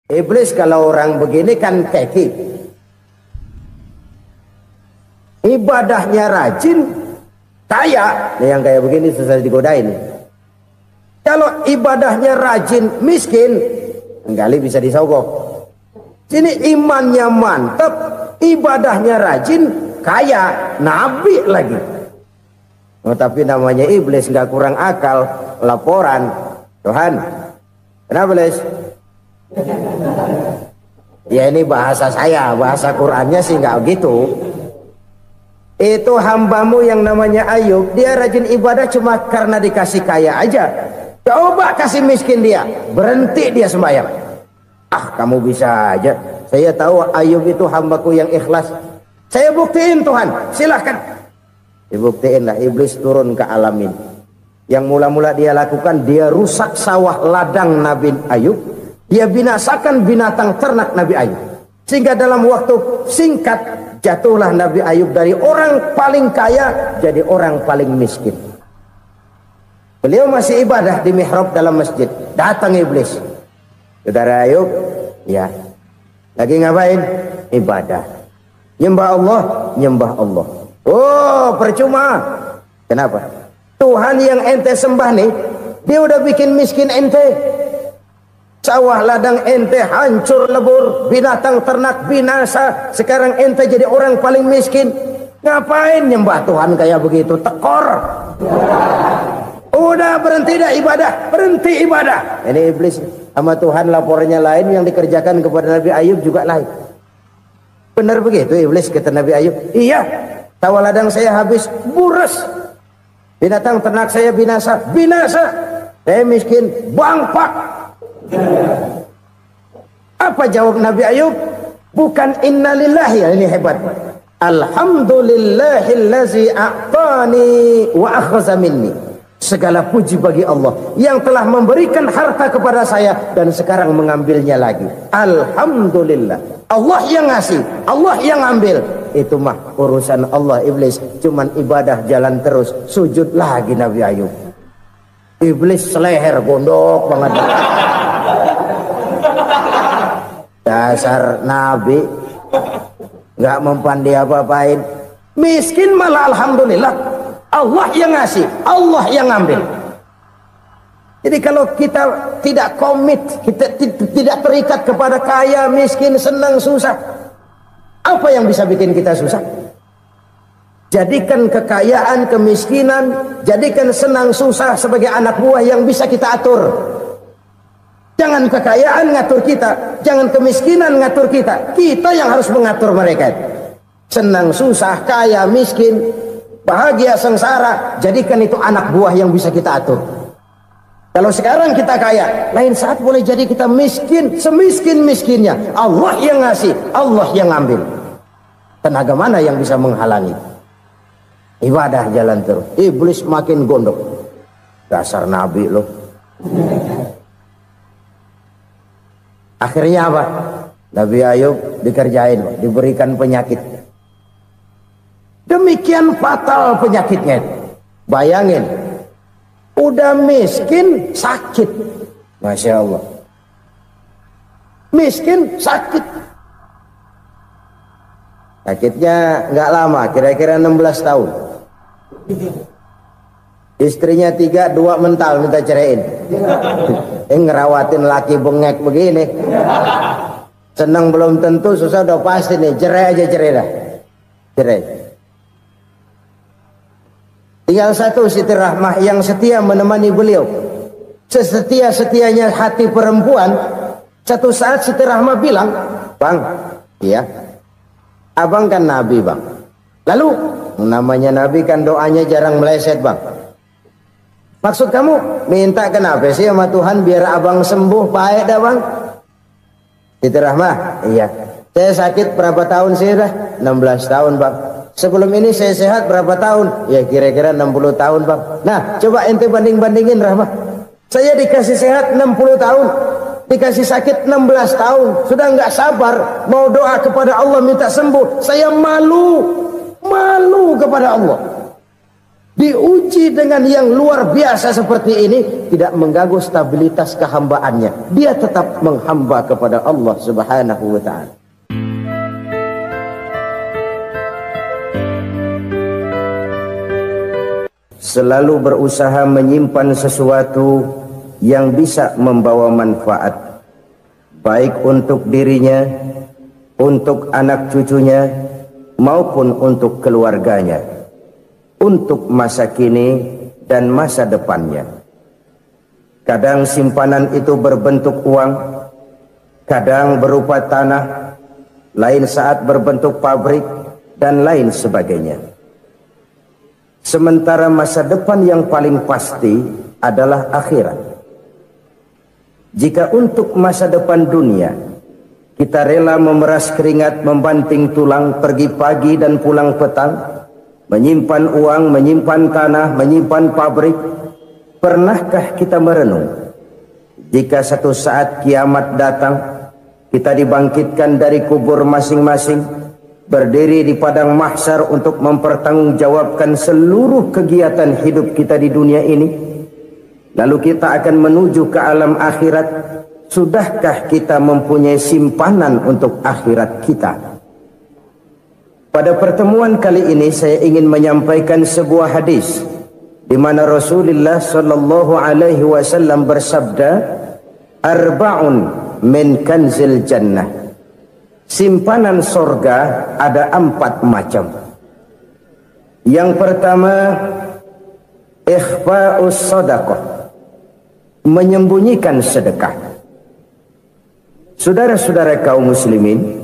Iblis kalau orang begini kan keki. Ibadahnya rajin, kaya. Nih yang kayak begini susah digodain. Kalau ibadahnya rajin, miskin, kali bisa disogok. Sini imannya mantap, ibadahnya rajin, kaya, nabi lagi. Oh, tapi namanya iblis nggak kurang akal. Laporan, Tuhan, kenapa Les? Ya ini bahasa saya, bahasa Qurannya sih nggak gitu. Itu hambamu yang namanya Ayub, dia rajin ibadah cuma karena dikasih kaya aja. Coba kasih miskin dia, berhenti dia sembahyang. Ah, kamu bisa aja. Saya tahu Ayub itu hambaku yang ikhlas. Saya buktiin Tuhan, silahkan. Dibuktiin lah, iblis turun ke alamin. Yang mula-mula dia lakukan, dia rusak sawah ladang Nabi Ayub. Dia binasakan binatang ternak Nabi Ayub. Sehingga dalam waktu singkat, jatuhlah Nabi Ayub dari orang paling kaya, jadi orang paling miskin. Beliau masih ibadah di mihrab dalam masjid. Datang iblis. Saudara Ayub, ya. Lagi ngapain? Ibadah. Nyembah Allah, nyembah Allah. Oh, percuma. Kenapa? Tuhan yang ente sembah nih, dia udah bikin miskin ente. Sawah ladang ente hancur lebur, binatang ternak binasa. Sekarang ente jadi orang paling miskin. Ngapain nyembah Tuhan kayak begitu? Tekor. Udah berhenti dah ibadah, berhenti ibadah. Ini iblis sama Tuhan laporannya lain, yang dikerjakan kepada Nabi Ayub juga lain. Benar begitu iblis kata Nabi Ayub? Iya, sawah ladang saya habis, buras. Binatang ternak saya binasa, binasa. Saya miskin, bangpak. Apa jawab Nabi Ayub? Bukan innalillahi, ini hebat. Alhamdulillahillazi a'tani wa akhza minni. Segala puji bagi Allah yang telah memberikan harta kepada saya dan sekarang mengambilnya lagi. Alhamdulillah. Allah yang ngasih, Allah yang ambil. Itu mah urusan Allah. Iblis cuman ibadah jalan terus, sujud lagi Nabi Ayub. Iblis seleher gondok banget. Dasar Nabi nggak mempan dia apa-apain. Miskin malah alhamdulillah. Allah yang ngasih, Allah yang ngambil. Jadi kalau kita tidak komit, kita tidak terikat kepada kaya, miskin, senang, susah, apa yang bisa bikin kita susah? Jadikan kekayaan, kemiskinan, jadikan senang, susah sebagai anak buah yang bisa kita atur. Jangan kekayaan ngatur kita, jangan kemiskinan ngatur kita. Kita yang harus mengatur mereka. Senang, susah, kaya, miskin, bahagia, sengsara, jadikan itu anak buah yang bisa kita atur. Kalau sekarang kita kaya, lain saat boleh jadi kita miskin, semiskin-miskinnya. Allah yang ngasih, Allah yang ngambil. Tenaga mana yang bisa menghalangi? Ibadah jalan terus. Iblis makin gondok. Dasar Nabi loh. Akhirnya apa? Nabi Ayub dikerjain, diberikan penyakit. Demikian fatal penyakitnya. Bayangin, udah miskin sakit. Masya Allah. Miskin sakit. Sakitnya nggak lama, kira-kira 16 tahun. Istrinya 3, 2 mental minta ceraiin. Ngerawatin laki bengek begini. Senang belum tentu, susah udah pasti nih. Cerai aja, cerai dah. Cerai. Tinggal satu Siti Rahmah yang setia menemani beliau. Sesetia-setianya hati perempuan. Satu saat Siti Rahmah bilang, "Bang, iya, abang kan Nabi bang. Lalu, namanya Nabi kan doanya jarang meleset bang. Maksud kamu minta kenapa sih sama Tuhan biar abang sembuh baik dah bang?" Siti Rahmah, iya. Saya sakit berapa tahun sih dah? 16 tahun bang. Sebelum ini saya sehat berapa tahun? Ya kira-kira 60 tahun bang. Nah coba ente banding-bandingin Rahmah. Saya dikasih sehat 60 tahun. Dikasih sakit 16 tahun. Sudah nggak sabar. Mau doa kepada Allah minta sembuh. Saya malu. Malu kepada Allah. diuji dengan yang luar biasa seperti ini, tidak mengganggu stabilitas kehambaannya. Dia tetap menghamba kepada Allah Subhanahu wa ta'ala. Selalu berusaha menyimpan sesuatu yang bisa membawa manfaat, baik untuk dirinya, untuk anak cucunya, maupun untuk keluarganya, untuk masa kini dan masa depannya. Kadang simpanan itu berbentuk uang, kadang berupa tanah, lain saat berbentuk pabrik, dan lain sebagainya. Sementara masa depan yang paling pasti adalah akhirat. Jika untuk masa depan dunia kita rela memeras keringat, membanting tulang, pergi pagi dan pulang petang, menyimpan uang, menyimpan tanah, menyimpan pabrik, pernahkah kita merenung jika satu saat kiamat datang, kita dibangkitkan dari kubur masing-masing, berdiri di padang mahsyar untuk mempertanggungjawabkan seluruh kegiatan hidup kita di dunia ini, lalu kita akan menuju ke alam akhirat. Sudahkah kita mempunyai simpanan untuk akhirat kita? Pada pertemuan kali ini saya ingin menyampaikan sebuah hadis di mana Rasulullah sallallahu alaihi wasallam bersabda, "Arba'un min kanzil jannah." Simpanan sorga ada 4 macam. Yang pertama, ikhfa'us sadaqah, menyembunyikan sedekah. Saudara-saudara kaum muslimin,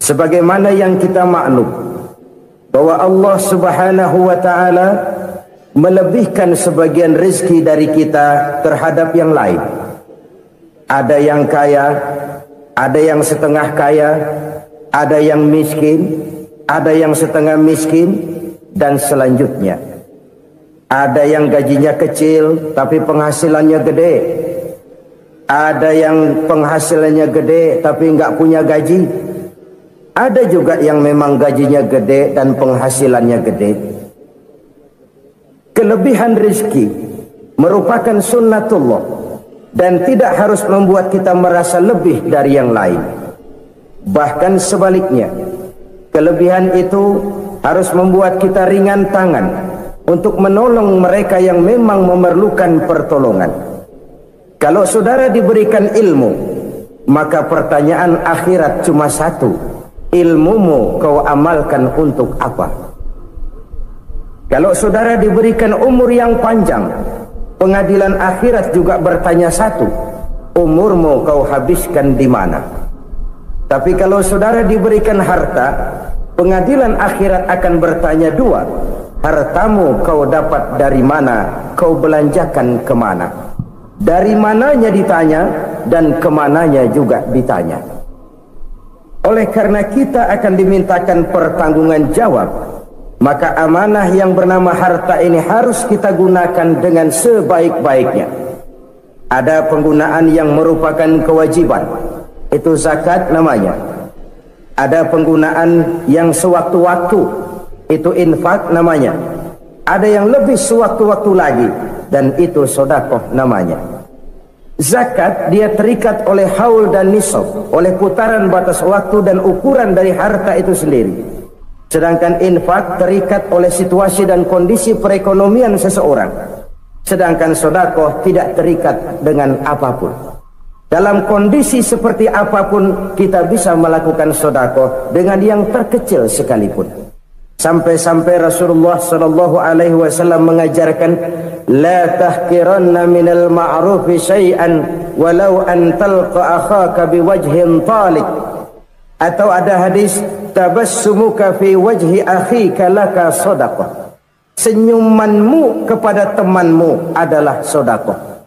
sebagaimana yang kita maklum bahwa Allah Subhanahu wa ta'ala melebihkan sebagian rezeki dari kita terhadap yang lain. Ada yang kaya, ada yang setengah kaya, ada yang miskin, ada yang setengah miskin, dan selanjutnya. Ada yang gajinya kecil tapi penghasilannya gede. Ada yang penghasilannya gede tapi enggak punya gaji. Ada juga yang memang gajinya gede dan penghasilannya gede. Kelebihan rezeki merupakan sunnatullah dan tidak harus membuat kita merasa lebih dari yang lain. Bahkan sebaliknya, kelebihan itu harus membuat kita ringan tangan untuk menolong mereka yang memang memerlukan pertolongan. Kalau saudara diberikan ilmu, maka pertanyaan akhirat cuma satu: ilmumu kau amalkan untuk apa? Kalau saudara diberikan umur yang panjang, pengadilan akhirat juga bertanya satu: umurmu kau habiskan di mana? Tapi kalau saudara diberikan harta, pengadilan akhirat akan bertanya 2: hartamu kau dapat dari mana? Kau belanjakan kemana? Dari mananya ditanya dan kemananya juga ditanya. Oleh karena kita akan dimintakan pertanggungan jawab, maka amanah yang bernama harta ini harus kita gunakan dengan sebaik-baiknya. Ada penggunaan yang merupakan kewajiban, itu zakat namanya. Ada penggunaan yang sewaktu-waktu, itu infak namanya. Ada yang lebih sewaktu-waktu lagi, dan itu sedekah namanya. Zakat dia terikat oleh haul dan nisab, oleh putaran batas waktu dan ukuran dari harta itu sendiri. Sedangkan infak terikat oleh situasi dan kondisi perekonomian seseorang. Sedangkan sedekah tidak terikat dengan apapun. Dalam kondisi seperti apapun kita bisa melakukan sedekah dengan yang terkecil sekalipun. Sampai-sampai Rasulullah sallallahu alaihi wasallam mengajarkan, la tahqiranna minal ma'rufi syai'an walau an talqa akhaka biwajhin talik. Atau ada hadis, tabassumuka fi wajhi akhika laka shadaqah. Senyumanmu kepada temanmu adalah sedekah.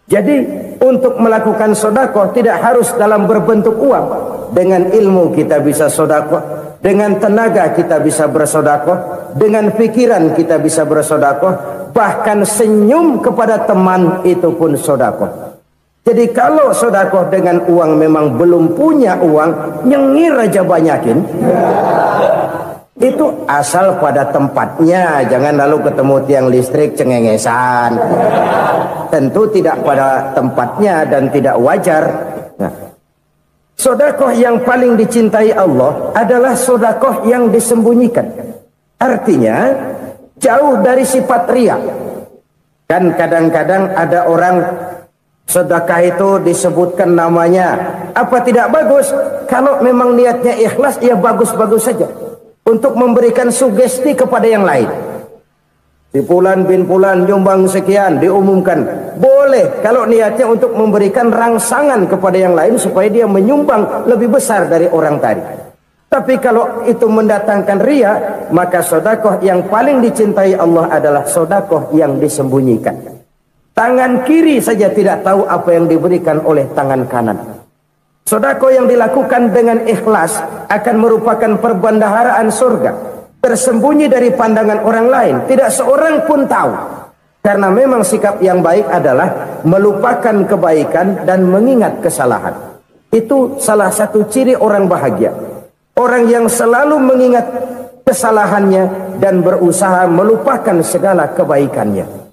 Jadi untuk melakukan sedekah tidak harus dalam berbentuk uang. Dengan ilmu kita bisa sedekah, dengan tenaga kita bisa bersedekah, dengan pikiran kita bisa bersedekah, bahkan senyum kepada teman itu pun sedekah. Jadi kalau sedekah dengan uang memang belum punya uang, nyengir aja banyakin. Itu asal pada tempatnya, jangan lalu ketemu tiang listrik cengengesan. Tentu tidak pada tempatnya dan tidak wajar. Nah, sedekah yang paling dicintai Allah adalah sedekah yang disembunyikan. Artinya jauh dari sifat riya. Kan kadang-kadang ada orang sedekah itu disebutkan namanya. Apa tidak bagus? Kalau memang niatnya ikhlas, ya bagus-bagus saja. Untuk memberikan sugesti kepada yang lain. Si Fulan bin Fulan nyumbang sekian, diumumkan. Boleh kalau niatnya untuk memberikan rangsangan kepada yang lain supaya dia menyumbang lebih besar dari orang tadi. Tapi kalau itu mendatangkan riya, maka sedekah yang paling dicintai Allah adalah sedekah yang disembunyikan. Tangan kiri saja tidak tahu apa yang diberikan oleh tangan kanan. Sedekah yang dilakukan dengan ikhlas akan merupakan perbendaharaan surga. Tersembunyi dari pandangan orang lain. Tidak seorang pun tahu. Karena memang sikap yang baik adalah melupakan kebaikan dan mengingat kesalahan. Itu salah satu ciri orang bahagia. Orang yang selalu mengingat kesalahannya dan berusaha melupakan segala kebaikannya.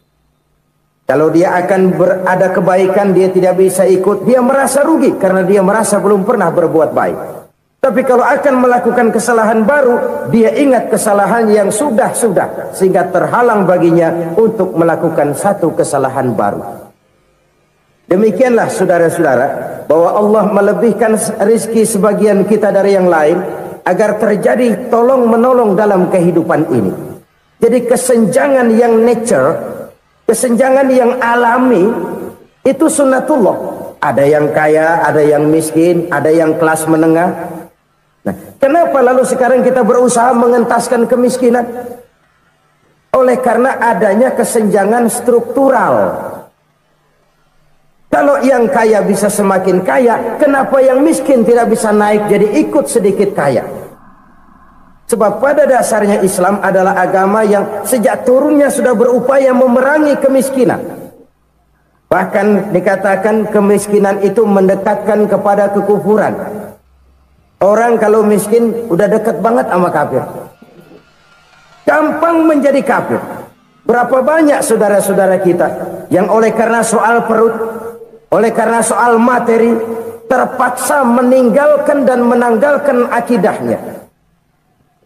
Kalau dia akan berada kebaikan, dia tidak bisa ikut, dia merasa rugi karena dia merasa belum pernah berbuat baik. Tapi kalau akan melakukan kesalahan baru, dia ingat kesalahan yang sudah-sudah, sehingga terhalang baginya untuk melakukan satu kesalahan baru. Demikianlah saudara-saudara, bahwa Allah melebihkan rizki sebagian kita dari yang lain, agar terjadi tolong-menolong dalam kehidupan ini. Jadi kesenjangan yang nature, kesenjangan yang alami, itu sunnatullah. Ada yang kaya, ada yang miskin, ada yang kelas menengah. Nah, kenapa lalu sekarang kita berusaha mengentaskan kemiskinan? Oleh karena adanya kesenjangan struktural. Kalau yang kaya bisa semakin kaya, kenapa yang miskin tidak bisa naik jadi ikut sedikit kaya? Sebab pada dasarnya Islam adalah agama yang sejak turunnya sudah berupaya memerangi kemiskinan. Bahkan dikatakan kemiskinan itu mendekatkan kepada kekufuran. Orang kalau miskin udah dekat banget sama kafir. Gampang menjadi kafir. Berapa banyak saudara-saudara kita yang oleh karena soal perut, oleh karena soal materi, terpaksa meninggalkan dan menanggalkan akidahnya.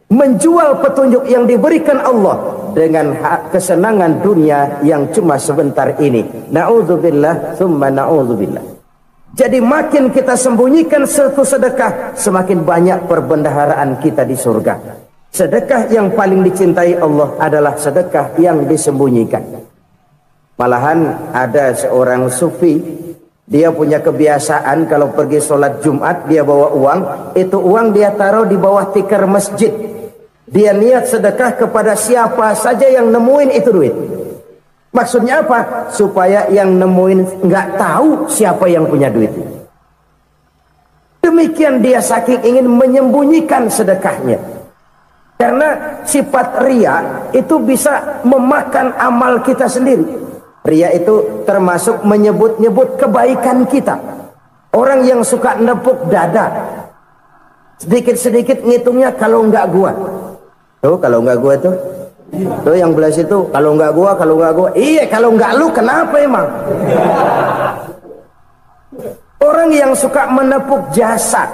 Menjual petunjuk yang diberikan Allah dengan kesenangan dunia yang cuma sebentar ini. Na'udzubillah, thumma na'udzubillah. Jadi makin kita sembunyikan satu sedekah, semakin banyak perbendaharaan kita di surga. Sedekah yang paling dicintai Allah adalah sedekah yang disembunyikan. Malahan ada seorang sufi, dia punya kebiasaan kalau pergi sholat Jumat dia bawa uang, itu uang dia taruh di bawah tikar masjid. Dia niat sedekah kepada siapa saja yang nemuin itu duit. Maksudnya apa? Supaya yang nemuin nggak tahu siapa yang punya duit. Demikian dia saking ingin menyembunyikan sedekahnya. Karena sifat riya itu bisa memakan amal kita sendiri. Riya itu termasuk menyebut-nyebut kebaikan kita. Orang yang suka nepuk dada, sedikit-sedikit ngitungnya kalau nggak gua. Tuh kalau nggak gua tuh yang belah situ, kalau nggak gua, iya kalau nggak lu kenapa emang? Orang yang suka menepuk jasad,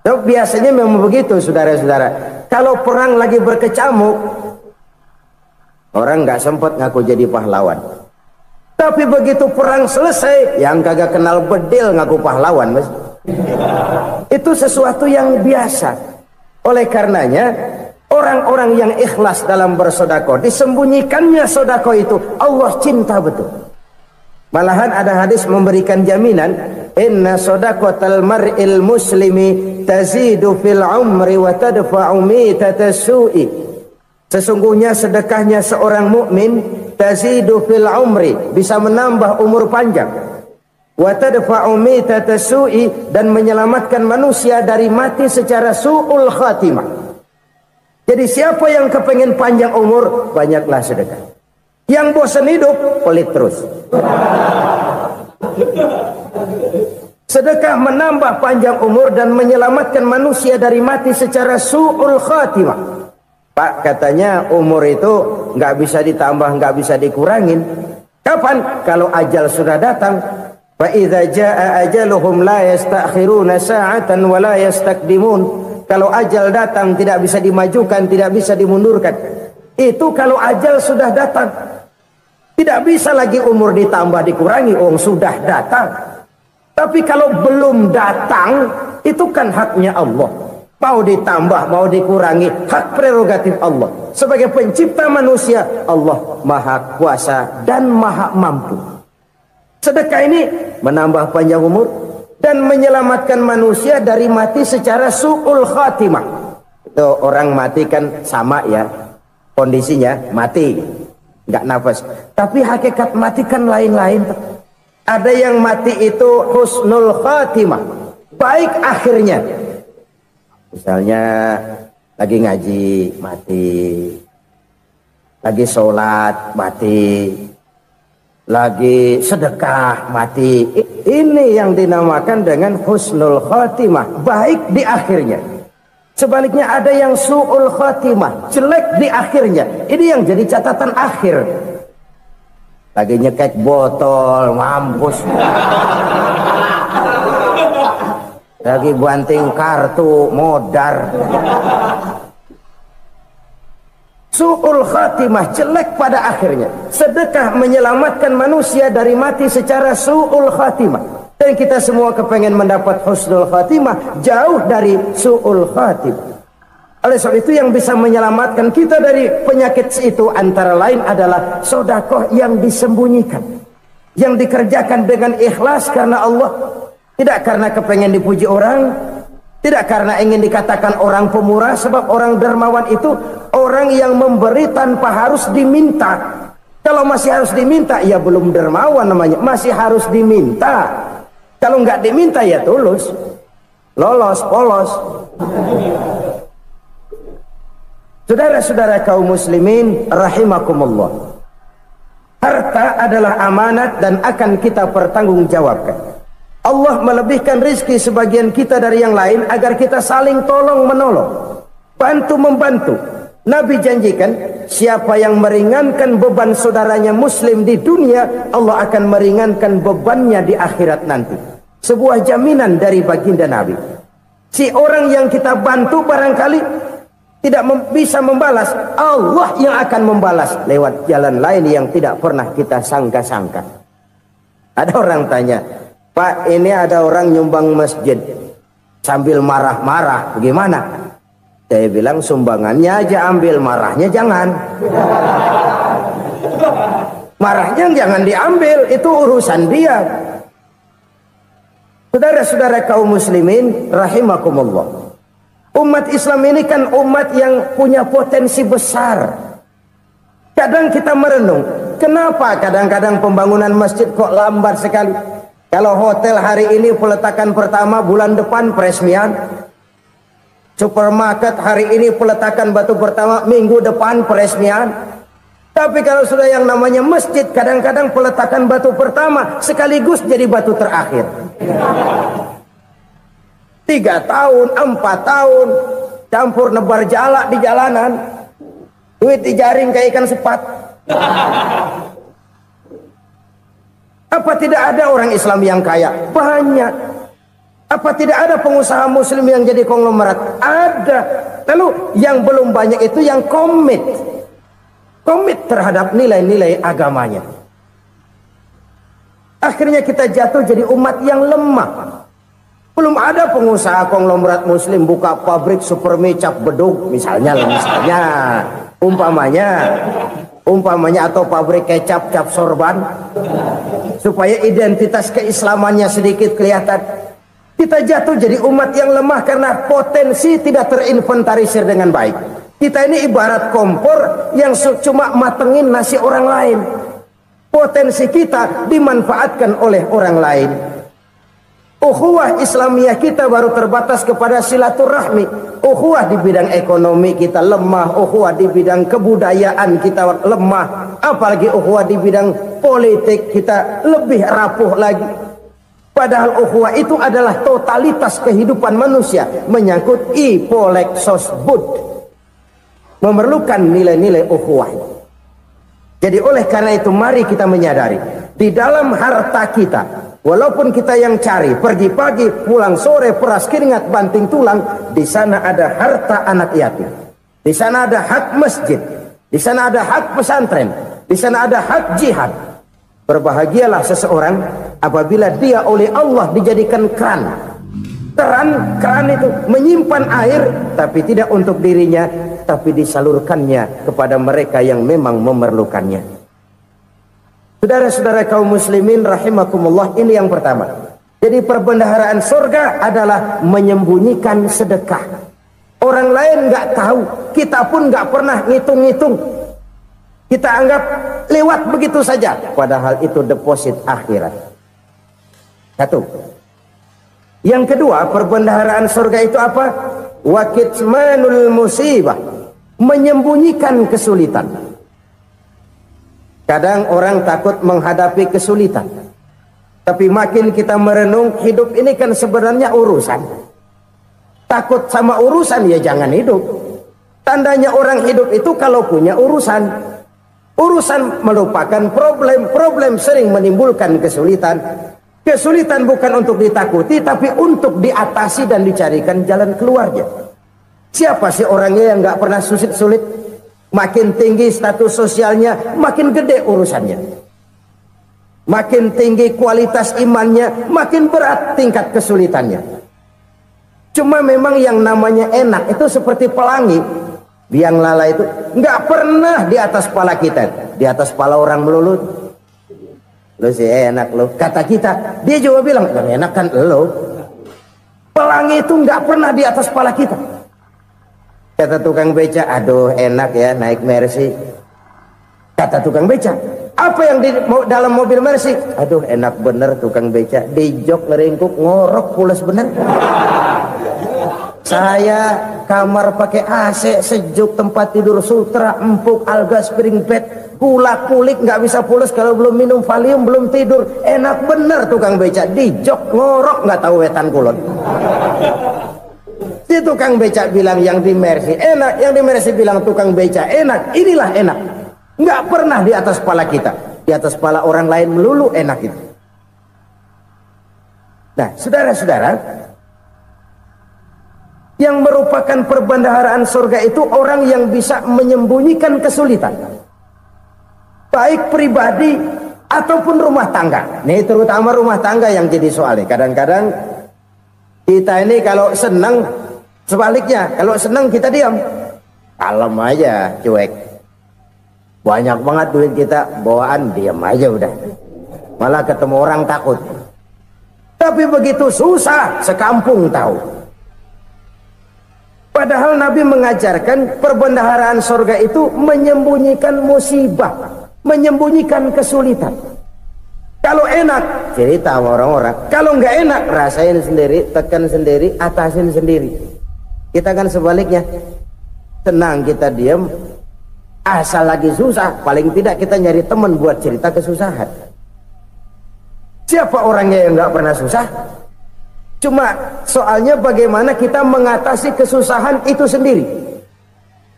tuh biasanya memang begitu saudara-saudara. Kalau perang lagi berkecamuk, orang nggak sempat ngaku jadi pahlawan. Tapi begitu perang selesai, yang kagak kenal bedil ngaku pahlawan, mas. Itu sesuatu yang biasa. Oleh karenanya, orang-orang yang ikhlas dalam bersedekah, disembunyikannya sedekah itu, Allah cinta betul. Malahan ada hadis memberikan jaminan, inna sedaqatal mar'il muslimi tazidu fil umri wa tadfa'u mitatas su'i. Sesungguhnya sedekahnya seorang mukmin tazidu fil umri, bisa menambah umur panjang. Wa tadfa'u mitatas su'i, dan menyelamatkan manusia dari mati secara su'ul khatimah. Jadi siapa yang kepengen panjang umur, banyaklah sedekah. Yang bosan hidup, pelit terus. Sedekah menambah panjang umur dan menyelamatkan manusia dari mati secara su'ul khatimah. Pak, katanya umur itu nggak bisa ditambah, nggak bisa dikurangin. Kapan? Kalau ajal sudah datang. Fa idza jaa ajaluhum la yastakhiruna sa'atan wa la yastakdimun. Kalau ajal datang tidak bisa dimajukan, tidak bisa dimundurkan. Itu kalau ajal sudah datang. Tidak bisa lagi umur ditambah dikurangi, sudah datang. Tapi kalau belum datang, itu kan haknya Allah. Mau ditambah, mau dikurangi, hak prerogatif Allah. Sebagai pencipta manusia, Allah maha kuasa dan maha mampu. Sedekah ini menambah panjang umur dan menyelamatkan manusia dari mati secara su'ul khatimah. Itu orang mati kan sama ya, kondisinya mati, nggak nafas. Tapi hakikat mati kan lain-lain. Ada yang mati itu husnul khatimah, baik akhirnya. Misalnya lagi ngaji mati, lagi sholat mati, lagi sedekah mati. Ini yang dinamakan dengan husnul khatimah, baik di akhirnya. Sebaliknya ada yang su'ul khatimah, jelek di akhirnya. Ini yang jadi catatan akhir. Lagi nyekek botol, mampus. Lagi banting kartu, modar. Su'ul khatimah, jelek pada akhirnya. Sedekah menyelamatkan manusia dari mati secara su'ul khatimah. Dan kita semua kepengen mendapat husnul khatimah, jauh dari su'ul khatimah. Oleh sebab itu yang bisa menyelamatkan kita dari penyakit itu antara lain adalah sedekah yang disembunyikan, yang dikerjakan dengan ikhlas karena Allah. Tidak karena kepengen dipuji orang, tidak karena ingin dikatakan orang pemurah, sebab orang dermawan itu orang yang memberi tanpa harus diminta. Kalau masih harus diminta, ya belum dermawan namanya, masih harus diminta. Kalau nggak diminta ya tulus, lolos, polos. Saudara-saudara kaum muslimin rahimakumullah, harta adalah amanat dan akan kita pertanggungjawabkan. Allah melebihkan rizki sebagian kita dari yang lain agar kita saling tolong menolong, bantu membantu. Nabi janjikan siapa yang meringankan beban saudaranya muslim di dunia, Allah akan meringankan bebannya di akhirat nanti. Sebuah jaminan dari baginda Nabi. Si orang yang kita bantu barangkali tidak bisa membalas, Allah yang akan membalas lewat jalan lain yang tidak pernah kita sangka-sangka. Ada orang tanya, Pak, ini ada orang nyumbang masjid sambil marah-marah, bagaimana? Saya bilang sumbangannya aja ambil, marahnya jangan. Marahnya jangan diambil, itu urusan dia. Saudara-saudara kaum muslimin rahimakumullah, umat Islam ini kan umat yang punya potensi besar. Kadang kita merenung, kenapa kadang-kadang pembangunan masjid kok lambat sekali? Kalau hotel hari ini peletakan pertama, bulan depan peresmian. Supermarket hari ini peletakan batu pertama, minggu depan peresmian. Tapi kalau sudah yang namanya masjid, kadang-kadang peletakan batu pertama sekaligus jadi batu terakhir. 3 tahun, 4 tahun, campur nebar jalak di jalanan, duit dijaring kayak ikan sepat. Apa tidak ada orang Islam yang kaya? Banyak. Apa tidak ada pengusaha muslim yang jadi konglomerat? Ada. Lalu yang belum banyak itu yang komit terhadap nilai-nilai agamanya. Akhirnya kita jatuh jadi umat yang lemah. Belum ada pengusaha konglomerat muslim buka pabrik supermi cap bedug misalnya umpamanya atau pabrik kecap cap sorban supaya identitas keislamannya sedikit kelihatan. Kita jatuh jadi umat yang lemah karena potensi tidak terinventarisir dengan baik. Kita ini ibarat kompor yang cuma matengin nasi orang lain. Potensi kita dimanfaatkan oleh orang lain. Ukhuwah Islamiyah kita baru terbatas kepada silaturahmi. Ukhuwah di bidang ekonomi kita lemah, ukhuwah di bidang kebudayaan kita lemah, apalagi ukhuwah di bidang politik kita lebih rapuh lagi. Padahal ukhuwah itu adalah totalitas kehidupan manusia, menyangkut ipolek sosbud. memerlukan nilai-nilai ukhuwah. Jadi oleh karena itu mari kita menyadari di dalam harta kita, walaupun kita yang cari pergi pagi pulang sore peras keringat banting tulang, di sana ada harta anak yatim, di sana ada hak masjid, di sana ada hak pesantren, di sana ada hak jihad. Berbahagialah seseorang apabila dia oleh Allah dijadikan keran. Keran itu menyimpan air, tapi tidak untuk dirinya, tapi disalurkannya kepada mereka yang memang memerlukannya. Saudara-saudara kaum muslimin rahimakumullah, ini yang pertama. Jadi perbendaharaan surga adalah menyembunyikan sedekah. Orang lain nggak tahu, kita pun nggak pernah ngitung-ngitung. Kita anggap lewat begitu saja, padahal itu deposit akhirat. Satu. Yang kedua, perbendaharaan surga itu apa? Wa kitmanul musibah, menyembunyikan kesulitan. Kadang orang takut menghadapi kesulitan, tapi makin kita merenung, hidup ini kan sebenarnya urusan. Takut sama urusan ya jangan hidup. Tandanya orang hidup itu kalau punya urusan. Urusan melupakan problem, problem sering menimbulkan kesulitan. Kesulitan bukan untuk ditakuti, tapi untuk diatasi dan dicarikan jalan keluarnya. Siapa sih orangnya yang nggak pernah sulit-sulit? Makin tinggi status sosialnya, makin gede urusannya. Makin tinggi kualitas imannya, makin berat tingkat kesulitannya. Cuma memang yang namanya enak itu seperti pelangi. Biang lala itu nggak pernah di atas kepala kita, di atas kepala orang melulu. Lo sih enak lo, kata kita. Dia juga bilang yang enak kan lo. Pelangi itu nggak pernah di atas kepala kita. Kata tukang beca, aduh enak ya naik Mercy. Kata tukang beca, apa yang di dalam mobil Mercy? Aduh enak bener tukang beca, di jok ngeringkuk ngorok pulas bener. Saya kamar pakai AC sejuk, tempat tidur sutra empuk, alga spring bed, kulak kulik nggak bisa pulas kalau belum minum Valium, belum tidur. Enak bener tukang beca, di jok ngorok nggak tahu wetan kulon. Si tukang beca bilang yang di Mercy enak, yang di Mercy bilang tukang beca enak. Inilah enak, nggak pernah di atas kepala kita, di atas kepala orang lain melulu enak itu. Nah saudara-saudara, yang merupakan perbendaharaan surga itu orang yang bisa menyembunyikan kesulitan, baik pribadi ataupun rumah tangga. Nih terutama rumah tangga yang jadi soalnya. Kadang-kadang kita ini kalau senang, sebaliknya kalau senang kita diam, kalem aja, cuek. Banyak banget duit kita bawaan, diam aja udah. Malah ketemu orang takut. Tapi begitu susah, sekampung tahu. Padahal Nabi mengajarkan perbendaharaan surga itu menyembunyikan musibah, menyembunyikan kesulitan. Kalau enak, cerita sama orang-orang. Kalau nggak enak, rasain sendiri, tekan sendiri, atasin sendiri. Kita kan sebaliknya, tenang kita diam, asal lagi susah, paling tidak kita nyari teman buat cerita kesusahan. Siapa orangnya yang nggak pernah susah? Cuma soalnya bagaimana kita mengatasi kesusahan itu sendiri.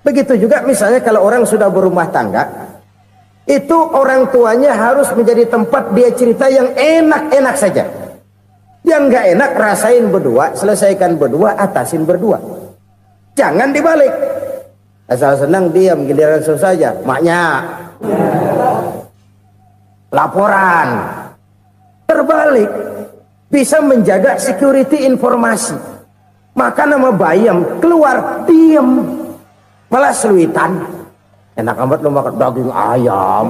Begitu juga misalnya kalau orang sudah berumah tangga, itu orang tuanya harus menjadi tempat dia cerita yang enak-enak saja. Yang nggak enak rasain berdua, selesaikan berdua, atasin berdua. Jangan dibalik. Asal senang diam, giliran susah saja. Maknya laporan. Terbalik. Bisa menjaga security informasi. Maka nama bayam keluar diem, malah seluitan. Enak amat lo makan daging ayam.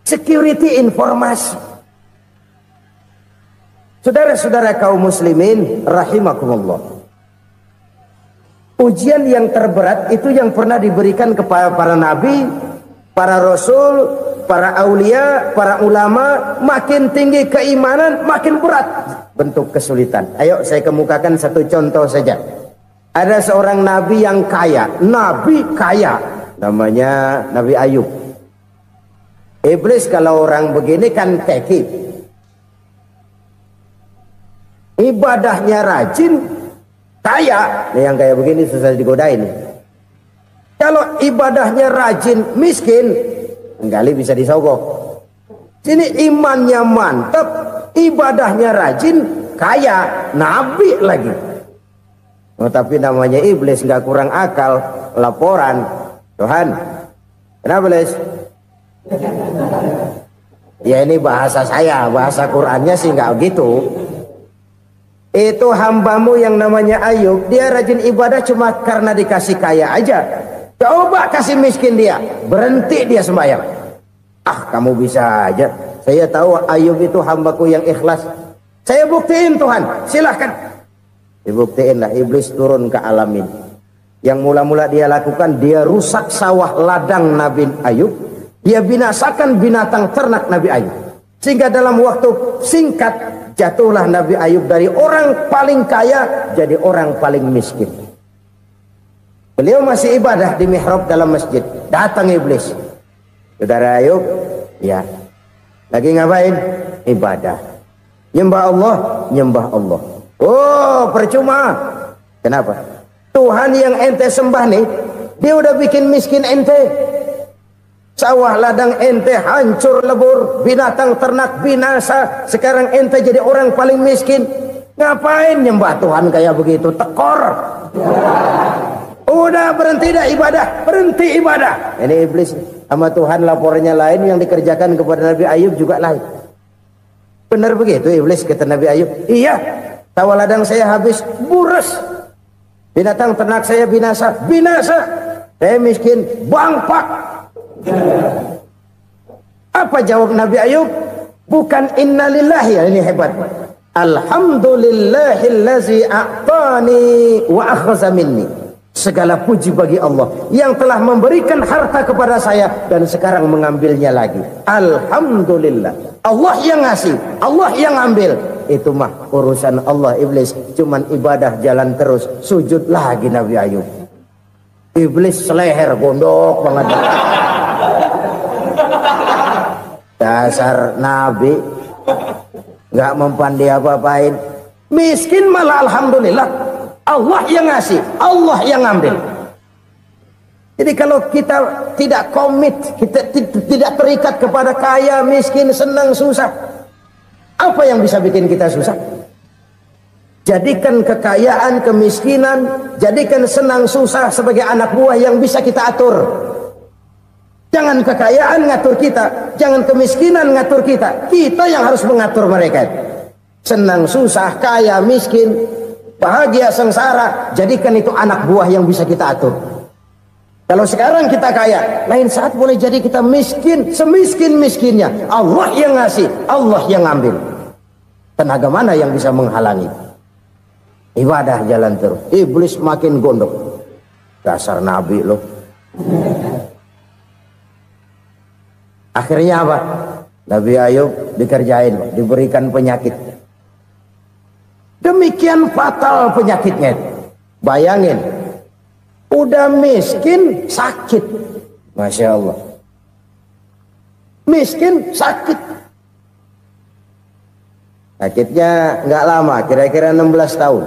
Security informasi. Saudara-saudara kaum muslimin rahimakumullah, ujian yang terberat itu yang pernah diberikan kepada para nabi, para rasul, para aulia, para ulama. Makin tinggi keimanan, makin berat bentuk kesulitan. Ayo saya kemukakan satu contoh saja. Ada seorang nabi yang kaya, nabi kaya, namanya Nabi Ayub. Iblis kalau orang begini kan keki, ibadahnya rajin, kaya, yang kayak begini susah digodain. Kalau ibadahnya rajin, miskin, kali bisa disogok. Sini imannya mantap, ibadahnya rajin, kaya, nabi lagi. Oh, tapi namanya iblis nggak kurang akal, laporan, Tuhan, kenapa Les? Ya ini bahasa saya, bahasa Qurannya sih nggak gitu. Itu hambamu yang namanya Ayub, dia rajin ibadah cuma karena dikasih kaya aja. Coba kasih miskin dia, berhenti dia sembahyang. Ah, kamu bisa aja. Saya tahu Ayub itu hambaku yang ikhlas. Saya buktiin Tuhan, silahkan. Dibuktiin lah, iblis turun ke alam ini. Yang mula-mula dia lakukan, dia rusak sawah ladang Nabi Ayub. Dia binasakan binatang ternak Nabi Ayub. Sehingga dalam waktu singkat, jatuhlah Nabi Ayub dari orang paling kaya, jadi orang paling miskin. Beliau masih ibadah di mihrab dalam masjid. Datang iblis. Saudara Ayub, ya. Lagi ngapain? Ibadah. Nyembah Allah, nyembah Allah. Oh, percuma. Kenapa? Tuhan yang ente sembah nih, dia udah bikin miskin ente. Sawah ladang ente hancur lebur, binatang ternak binasa. Sekarang ente jadi orang paling miskin. Ngapain nyembah Tuhan kayak begitu? Tekor. Udah berhenti dah ibadah, berhenti ibadah. Ini iblis sama Tuhan laporannya lain, yang dikerjakan kepada Nabi Ayub juga lain. Benar begitu iblis kata Nabi Ayub? Iya, sawah ladang saya habis, buras. Binatang ternak saya binasa, binasa. Saya miskin, bangpak. Apa jawab Nabi Ayub? Bukan innalillahi, ini hebat. Alhamdulillahillazi a'tani wa akhza minni. Segala puji bagi Allah yang telah memberikan harta kepada saya dan sekarang mengambilnya lagi. Alhamdulillah. Allah yang ngasih, Allah yang ambil. Itu mah urusan Allah. Iblis cuman ibadah jalan terus, sujud lagi Nabi Ayub. Iblis seleher gondok banget. Dasar Nabi nggak mempan dia apa-apain. Miskin malah alhamdulillah. Allah yang ngasih, Allah yang ambil. Jadi kalau kita tidak komit, kita tidak terikat kepada kaya, miskin, senang, susah, apa yang bisa bikin kita susah? Jadikan kekayaan, kemiskinan, jadikan senang, susah sebagai anak buah yang bisa kita atur. Jangan kekayaan ngatur kita, jangan kemiskinan ngatur kita. Kita yang harus mengatur mereka. Senang, susah, kaya, miskin, bahagia, sengsara, jadikan itu anak buah yang bisa kita atur. Kalau sekarang kita kaya, lain saat boleh jadi kita miskin, semiskin-miskinnya. Allah yang ngasih, Allah yang ambil. Tenaga mana yang bisa menghalangi? Ibadah jalan terus. Iblis makin gondok. Dasar Nabi loh. Akhirnya apa? Nabi Ayub dikerjain, diberikan penyakit. Demikian fatal penyakitnya. Bayangin, udah miskin sakit. Masya Allah. Miskin sakit. Sakitnya nggak lama, kira-kira 16 tahun.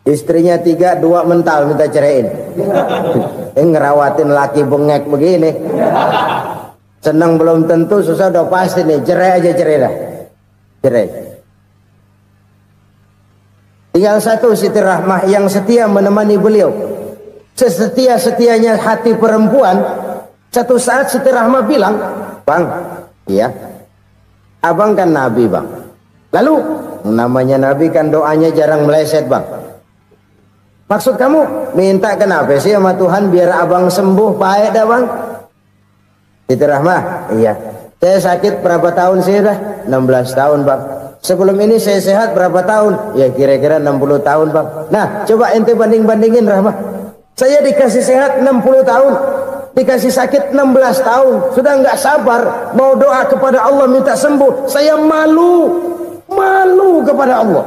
Istrinya 3, 2 mental minta ceraiin. Ngerawatin laki bengek begini. Senang belum tentu, susah udah pasti nih. Cerai aja, cerai dah. Cerai. Tinggal satu Siti Rahmah yang setia menemani beliau. Sesetia-setianya hati perempuan. Satu saat Siti Rahmah bilang, "Bang, iya, abang kan Nabi, Bang. Lalu, namanya Nabi kan doanya jarang meleset, Bang. Maksud kamu minta kenapa sih sama Tuhan biar abang sembuh, baik dah, Bang?" Siti Rahmah, iya. Saya sakit berapa tahun sih dah? 16 tahun, Bang. Sebelum ini saya sehat berapa tahun? Ya kira-kira 60 tahun, Bang. Nah, coba ente banding-bandingin, Rahmah. Saya dikasih sehat 60 tahun, dikasih sakit 16 tahun. Sudah nggak sabar mau doa kepada Allah minta sembuh. Saya malu kepada Allah.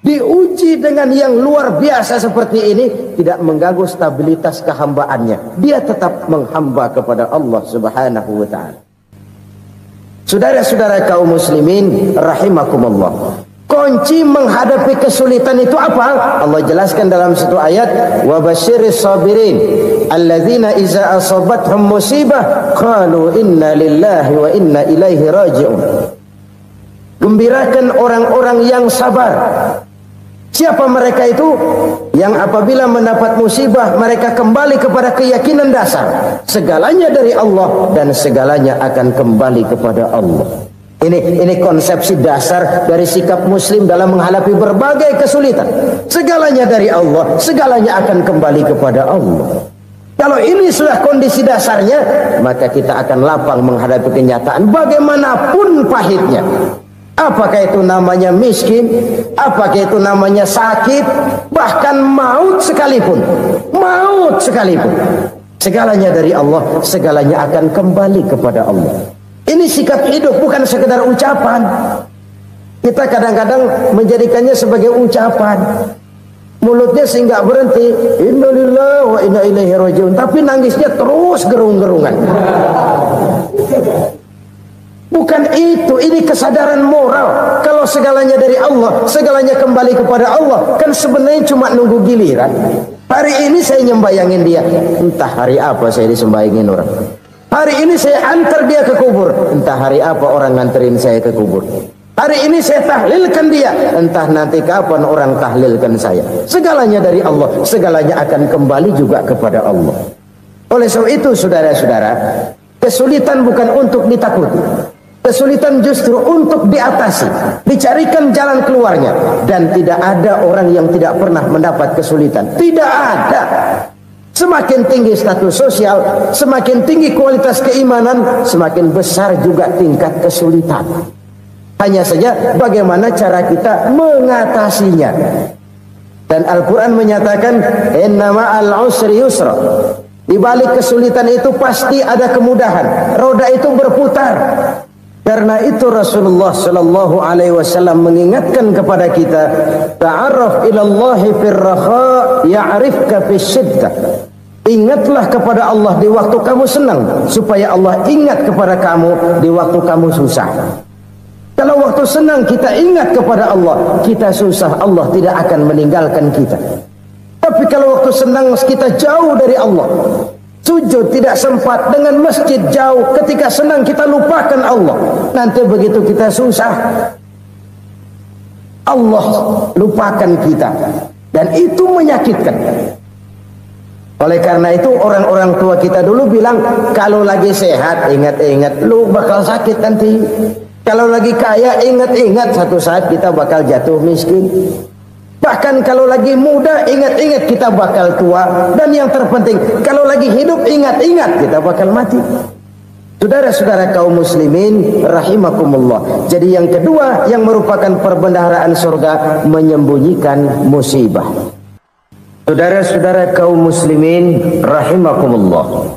Diuji dengan yang luar biasa seperti ini, tidak mengganggu stabilitas kehambaannya. Dia tetap menghamba kepada Allah Subhanahu wa ta'ala. Saudara-saudara kaum muslimin rahimakumullah. Kunci menghadapi kesulitan itu apa? Allah jelaskan dalam satu ayat, wa basyiris sabirin alladzina iza asabathum musibah qalu inna lillahi wa inna ilaihi raji'un. Gembirakan orang-orang yang sabar. Siapa mereka itu? Yang apabila mendapat musibah mereka kembali kepada keyakinan dasar, segalanya dari Allah dan segalanya akan kembali kepada Allah. Ini konsepsi dasar dari sikap muslim dalam menghadapi berbagai kesulitan. Segalanya dari Allah, segalanya akan kembali kepada Allah. Kalau ini sudah kondisi dasarnya, maka kita akan lapang menghadapi kenyataan bagaimanapun pahitnya. Apakah itu namanya miskin, apakah itu namanya sakit, bahkan maut sekalipun. Maut sekalipun. Segalanya dari Allah, segalanya akan kembali kepada Allah. Ini sikap hidup, bukan sekedar ucapan. Kita kadang-kadang menjadikannya sebagai ucapan. Mulutnya sehingga berhenti, innalillahi wa inna ilaihi raji'un, tapi nangisnya terus gerung-gerungan. Bukan itu, ini kesadaran moral. Kalau segalanya dari Allah, segalanya kembali kepada Allah, kan sebenarnya cuma nunggu giliran. Hari ini saya nyembayangin dia, entah hari apa saya disembayangin orang. Hari ini saya antar dia ke kubur, entah hari apa orang nganterin saya ke kubur. Hari ini saya tahlilkan dia, entah nanti kapan orang tahlilkan saya. Segalanya dari Allah, segalanya akan kembali juga kepada Allah. Oleh sebab itu saudara-saudara, kesulitan bukan untuk ditakuti. Kesulitan justru untuk diatasi, dicarikan jalan keluarnya. Dan tidak ada orang yang tidak pernah mendapat kesulitan. Tidak ada. Semakin tinggi status sosial, semakin tinggi kualitas keimanan, semakin besar juga tingkat kesulitan. Hanya saja bagaimana cara kita mengatasinya. Dan Al-Quran menyatakan, inna ma'al usri yusra. Di balik kesulitan itu pasti ada kemudahan. Roda itu berputar. Karena itu Rasulullah sallallahu alaihi wasallam mengingatkan kepada kita, ta'arraf ilallahi fir raha ya'rifka fis syiddah. Ingatlah kepada Allah di waktu kamu senang, supaya Allah ingat kepada kamu di waktu kamu susah. Kalau waktu senang kita ingat kepada Allah, kita susah, Allah tidak akan meninggalkan kita. Tapi kalau waktu senang kita jauh dari Allah, sujud tidak sempat, dengan masjid jauh, ketika senang kita lupakan Allah. Nanti begitu kita susah, Allah lupakan kita. Dan itu menyakitkan. Oleh karena itu orang-orang tua kita dulu bilang, kalau lagi sehat ingat-ingat lu bakal sakit nanti. Kalau lagi kaya ingat-ingat satu saat kita bakal jatuh miskin. Bahkan kalau lagi muda ingat-ingat kita bakal tua. Dan yang terpenting kalau lagi hidup ingat-ingat kita bakal mati. Saudara-saudara kaum muslimin rahimakumullah. Jadi yang kedua yang merupakan perbendaharaan surga, menyembunyikan musibah. Saudara-saudara kaum muslimin rahimakumullah.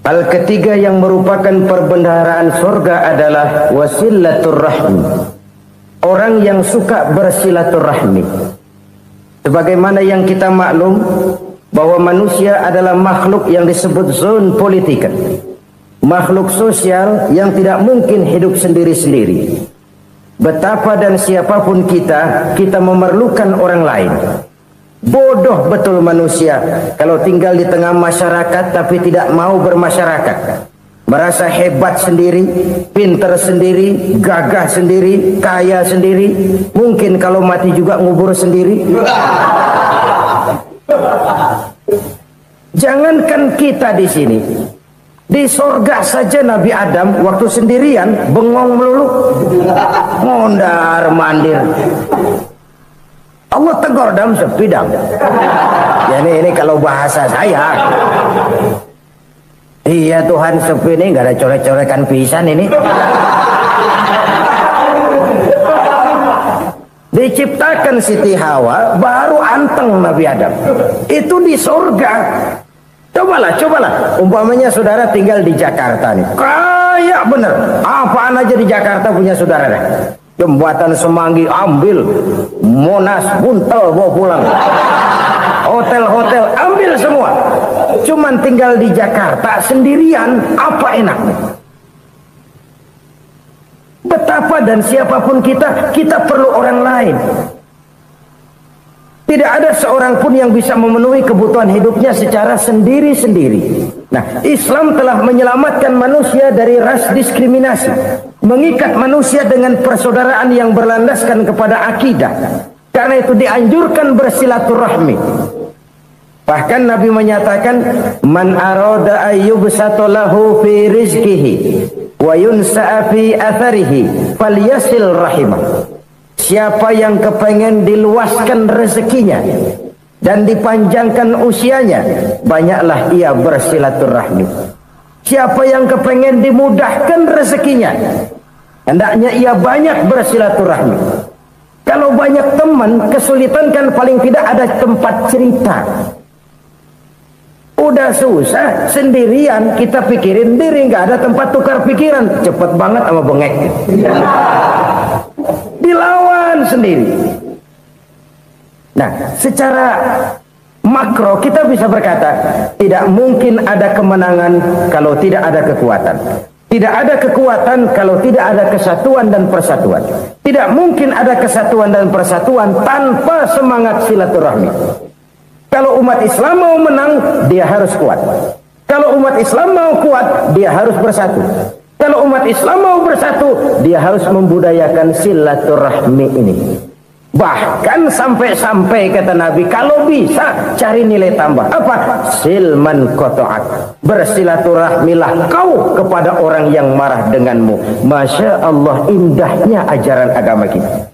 Hal ketiga yang merupakan perbendaharaan surga adalah wasilatur rahmi. Orang yang suka bersilaturahmi. Sebagaimana yang kita maklum bahwa manusia adalah makhluk yang disebut zon politika. Makhluk sosial yang tidak mungkin hidup sendiri-sendiri. Betapa dan siapapun kita memerlukan orang lain. Bodoh betul manusia kalau tinggal di tengah masyarakat tapi tidak mau bermasyarakat. Merasa hebat sendiri, pintar sendiri, gagah sendiri, kaya sendiri. Mungkin kalau mati juga ngubur sendiri. Jangankan kita di sini, di sorga saja Nabi Adam waktu sendirian bengong melulu, mondar mandir. Allah tegur dalam sepidang. Ya ini kalau bahasa saya. Iya Tuhan, sepi ini nggak ada coret-corekan pisan ini. Diciptakan Siti Hawa baru anteng Nabi Adam. Itu di surga. Cobalah. Umpamanya saudara tinggal di Jakarta nih. Kayak bener. Apaan aja di Jakarta punya saudara deh. Jembatan Semanggi ambil, Monas buntel bawa pulang, hotel-hotel ambil semua. Cuman tinggal di Jakarta sendirian, apa enaknya? Betapa dan siapapun kita perlu orang lain. Tidak ada seorang pun yang bisa memenuhi kebutuhan hidupnya secara sendiri-sendiri. Nah, Islam telah menyelamatkan manusia dari ras diskriminasi, mengikat manusia dengan persaudaraan yang berlandaskan kepada akidah. Karena itu dianjurkan bersilaturahmi. Bahkan Nabi menyatakan, man arada ayyubsata lahu fi rizqihi wa yunsa'a fi atharihi falyasil rahimah. Siapa yang kepengen diluaskan rezekinya dan dipanjangkan usianya, banyaklah ia bersilaturahmi. Siapa yang kepengen dimudahkan rezekinya, hendaknya ia banyak bersilaturahmi. Kalau banyak teman, kesulitan kan paling tidak ada tempat cerita. Udah susah sendirian, kita pikirin diri, nggak ada tempat tukar pikiran. Cepet banget sama bengek. Dilawan sendiri. Nah, secara makro kita bisa berkata, tidak mungkin ada kemenangan kalau tidak ada kekuatan. Tidak ada kekuatan kalau tidak ada kesatuan dan persatuan. Tidak mungkin ada kesatuan dan persatuan tanpa semangat silaturahmi. Kalau umat Islam mau menang, dia harus kuat. Kalau umat Islam mau kuat, dia harus bersatu. Kalau umat Islam mau bersatu, dia harus membudayakan silaturahmi ini. Bahkan sampai-sampai kata Nabi, kalau bisa cari nilai tambah. Apa? Silman qata'ak. Bersilaturahmilah kau kepada orang yang marah denganmu. Masya Allah, indahnya ajaran agama kita.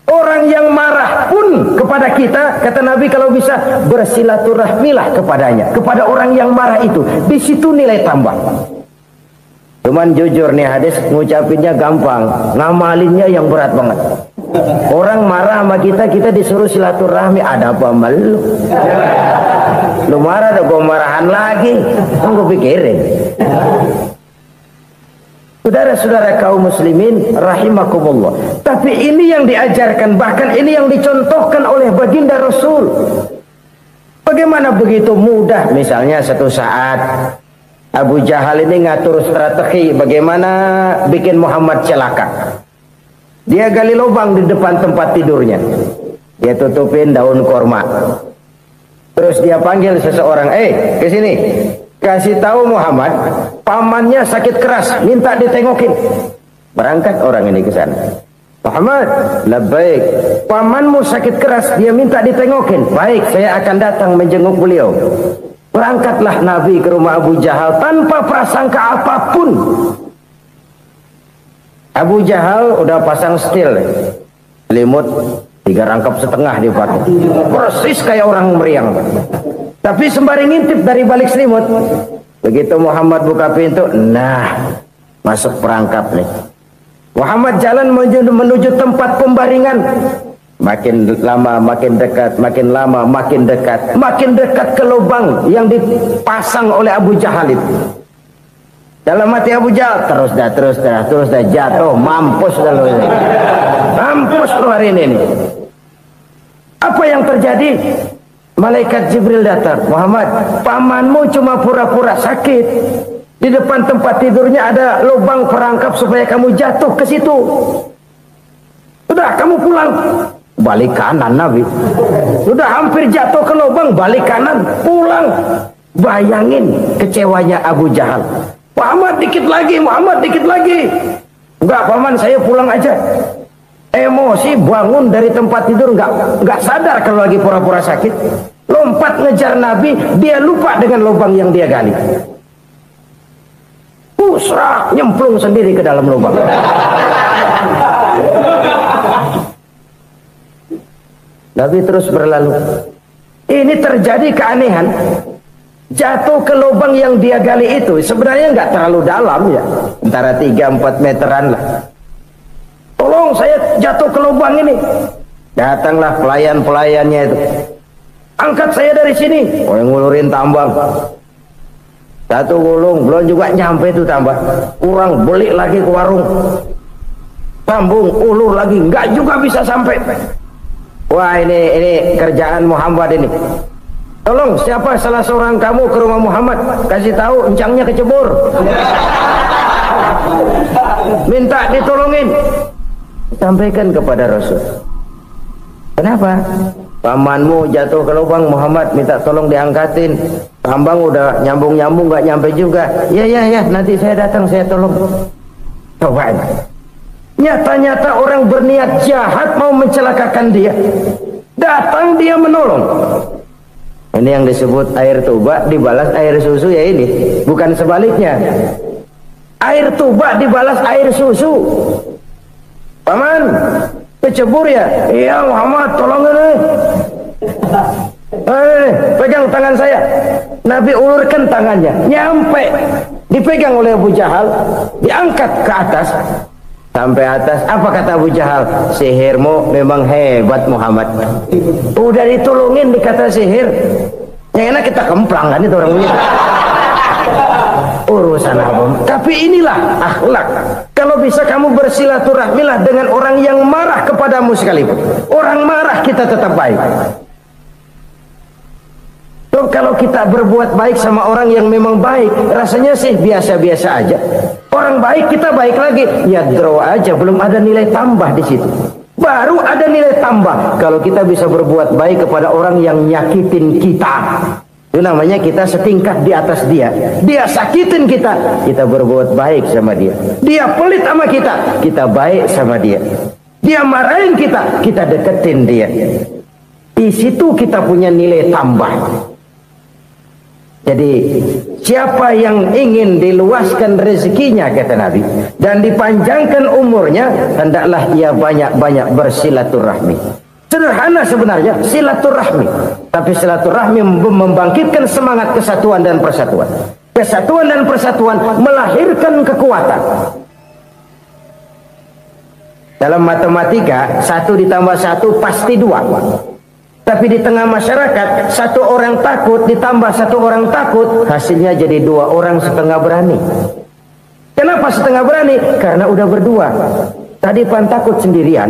Orang yang marah pun kepada kita, kata Nabi, kalau bisa bersilaturahmilah kepadanya, kepada orang yang marah itu. Di situ nilai tambah. Cuman jujur nih hadis, ngucapinnya gampang, ngamalinnya yang berat banget. Orang marah sama kita disuruh silaturahmi, ada apa malu? Lu marah, ada gua marahan lagi, kan gua pikirin. Saudara-saudara kaum muslimin rahimakumullah. Tapi ini yang diajarkan, bahkan ini yang dicontohkan oleh baginda Rasul. Bagaimana begitu mudah, misalnya satu saat Abu Jahal ini ngatur strategi bagaimana bikin Muhammad celaka. Dia gali lubang di depan tempat tidurnya. Dia tutupin daun korma. Terus dia panggil seseorang, ke sini. Kasih tahu Muhammad, pamannya sakit keras, minta ditengokin. Berangkat orang ini ke sana. Muhammad, labbaik. Pamanmu sakit keras, dia minta ditengokin. Baik, saya akan datang menjenguk beliau. Berangkatlah Nabi ke rumah Abu Jahal tanpa prasangka apapun. Abu Jahal udah pasang setil, selimut 3 rangkap setengah dipakai, persis kayak orang meriang. Tapi sembari ngintip dari balik selimut, begitu Muhammad buka pintu, nah masuk perangkap nih. Muhammad jalan menuju tempat pembaringan. Makin lama makin dekat, makin lama makin dekat, makin dekat ke lubang yang dipasang oleh Abu Jahal itu. Dalam hati Abu Jahal, terus dah jatuh, mampus dah lu ini. Mampus lu hari ini nih. Apa yang terjadi? Malaikat Jibril datang. Muhammad, pamanmu cuma pura-pura sakit. Di depan tempat tidurnya ada lubang perangkap supaya kamu jatuh ke situ. Udah, kamu pulang. Balik kanan Nabi. Sudah hampir jatuh ke lubang, balik kanan, pulang. Bayangin kecewanya Abu Jahal. Muhammad dikit lagi, Muhammad dikit lagi. Enggak paman, saya pulang aja. Emosi bangun dari tempat tidur, enggak sadar kalau lagi pura-pura sakit. Lompat ngejar Nabi, dia lupa dengan lubang yang dia gali. Pusrah, nyemplung sendiri ke dalam lubang. Nabi terus berlalu. Ini terjadi keanehan. Jatuh ke lubang yang dia gali itu sebenarnya nggak terlalu dalam ya, antara 3-4 meteran lah. Tolong saya jatuh ke lubang ini. Datanglah pelayan-pelayannya itu. Angkat saya dari sini. Oh, yang ngulurin tambang. Satu gulung belum juga nyampe itu tambah. Kurang beli lagi ke warung. Sambung ulur lagi, nggak juga bisa sampai. Wah, ini kerjaan Muhammad ini. Tolong, siapa salah seorang kamu ke rumah Muhammad, kasih tahu encangnya kecebur. minta ditolongin. Sampaikan kepada Rasul. Kenapa? Pamanmu jatuh ke lubang, Muhammad minta tolong diangkatin. Hambang udah nyambung-nyambung gak nyampe juga. Ya nanti saya datang, saya tolong. Coba. Nyata-nyata orang berniat jahat mau mencelakakan dia. Datang dia menolong. Ini yang disebut air tuba dibalas air susu ya ini. Bukan sebaliknya. Air tuba dibalas air susu. Paman, kecebur ya? Iya Muhammad, tolong ini. Pegang tangan saya. Nabi ulurkan tangannya, nyampe. Dipegang oleh Abu Jahal, diangkat ke atas. Sampai atas, apa kata Abu Jahal? Sihirmu memang hebat Muhammad. Udah ditolongin dikata sihir. Yang enak kita kemplang kan itu orang begitu. Urusan apa? Tapi inilah akhlak. Kalau bisa kamu bersilaturahmilah dengan orang yang marah kepadamu sekalipun. Orang marah kita tetap baik. So, kalau kita berbuat baik sama orang yang memang baik, rasanya sih biasa-biasa aja. Orang baik kita baik lagi, ya draw aja, belum ada nilai tambah di situ. Baru ada nilai tambah kalau kita bisa berbuat baik kepada orang yang nyakitin kita. Itu namanya kita setingkat di atas dia. Dia sakitin kita, kita berbuat baik sama dia. Dia pelit sama kita, kita baik sama dia. Dia marahin kita, kita deketin dia. Di situ kita punya nilai tambah. Jadi siapa yang ingin diluaskan rezekinya kata Nabi dan dipanjangkan umurnya, hendaklah ia banyak-banyak bersilaturahmi. Sederhana sebenarnya silaturahmi, tapi silaturahmi membangkitkan semangat kesatuan dan persatuan. Kesatuan dan persatuan melahirkan kekuatan. Dalam matematika 1 ditambah 1 pasti 2. Tapi di tengah masyarakat 1 orang takut ditambah 1 orang takut, hasilnya jadi 2 orang setengah berani. Kenapa setengah berani? Karena udah berdua. Tadi pan takut sendirian.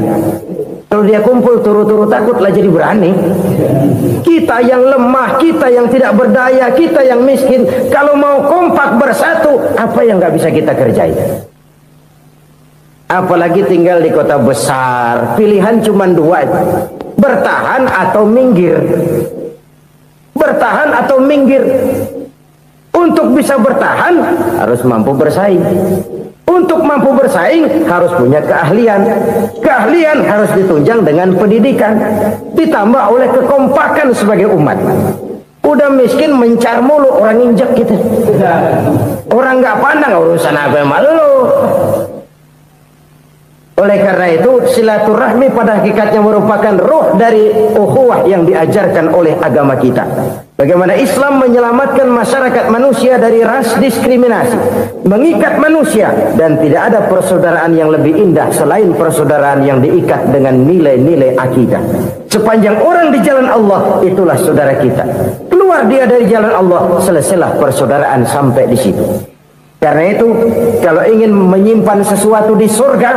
Kalau dia kumpul turu-turu takutlah jadi berani. Kita yang lemah, kita yang tidak berdaya, kita yang miskin, kalau mau kompak bersatu, apa yang nggak bisa kita kerjain? Apalagi tinggal di kota besar, pilihan cuma 2. Bertahan atau minggir. Bertahan atau minggir. Untuk bisa bertahan harus mampu bersaing. Untuk mampu bersaing harus punya keahlian. Keahlian harus ditunjang dengan pendidikan, ditambah oleh kekompakan sebagai umat. Udah miskin mencar mulu, orang injak kita. Orang nggak pandang urusan apa malu. Oleh karena itu silaturahmi pada hakikatnya merupakan ruh dari ukhuwah yang diajarkan oleh agama kita. Bagaimana Islam menyelamatkan masyarakat manusia dari ras diskriminasi, mengikat manusia, dan tidak ada persaudaraan yang lebih indah selain persaudaraan yang diikat dengan nilai-nilai akidah. Sepanjang orang di jalan Allah, itulah saudara kita. Keluar dia dari jalan Allah, selesailah persaudaraan sampai di situ. Karena itu, kalau ingin menyimpan sesuatu di surga,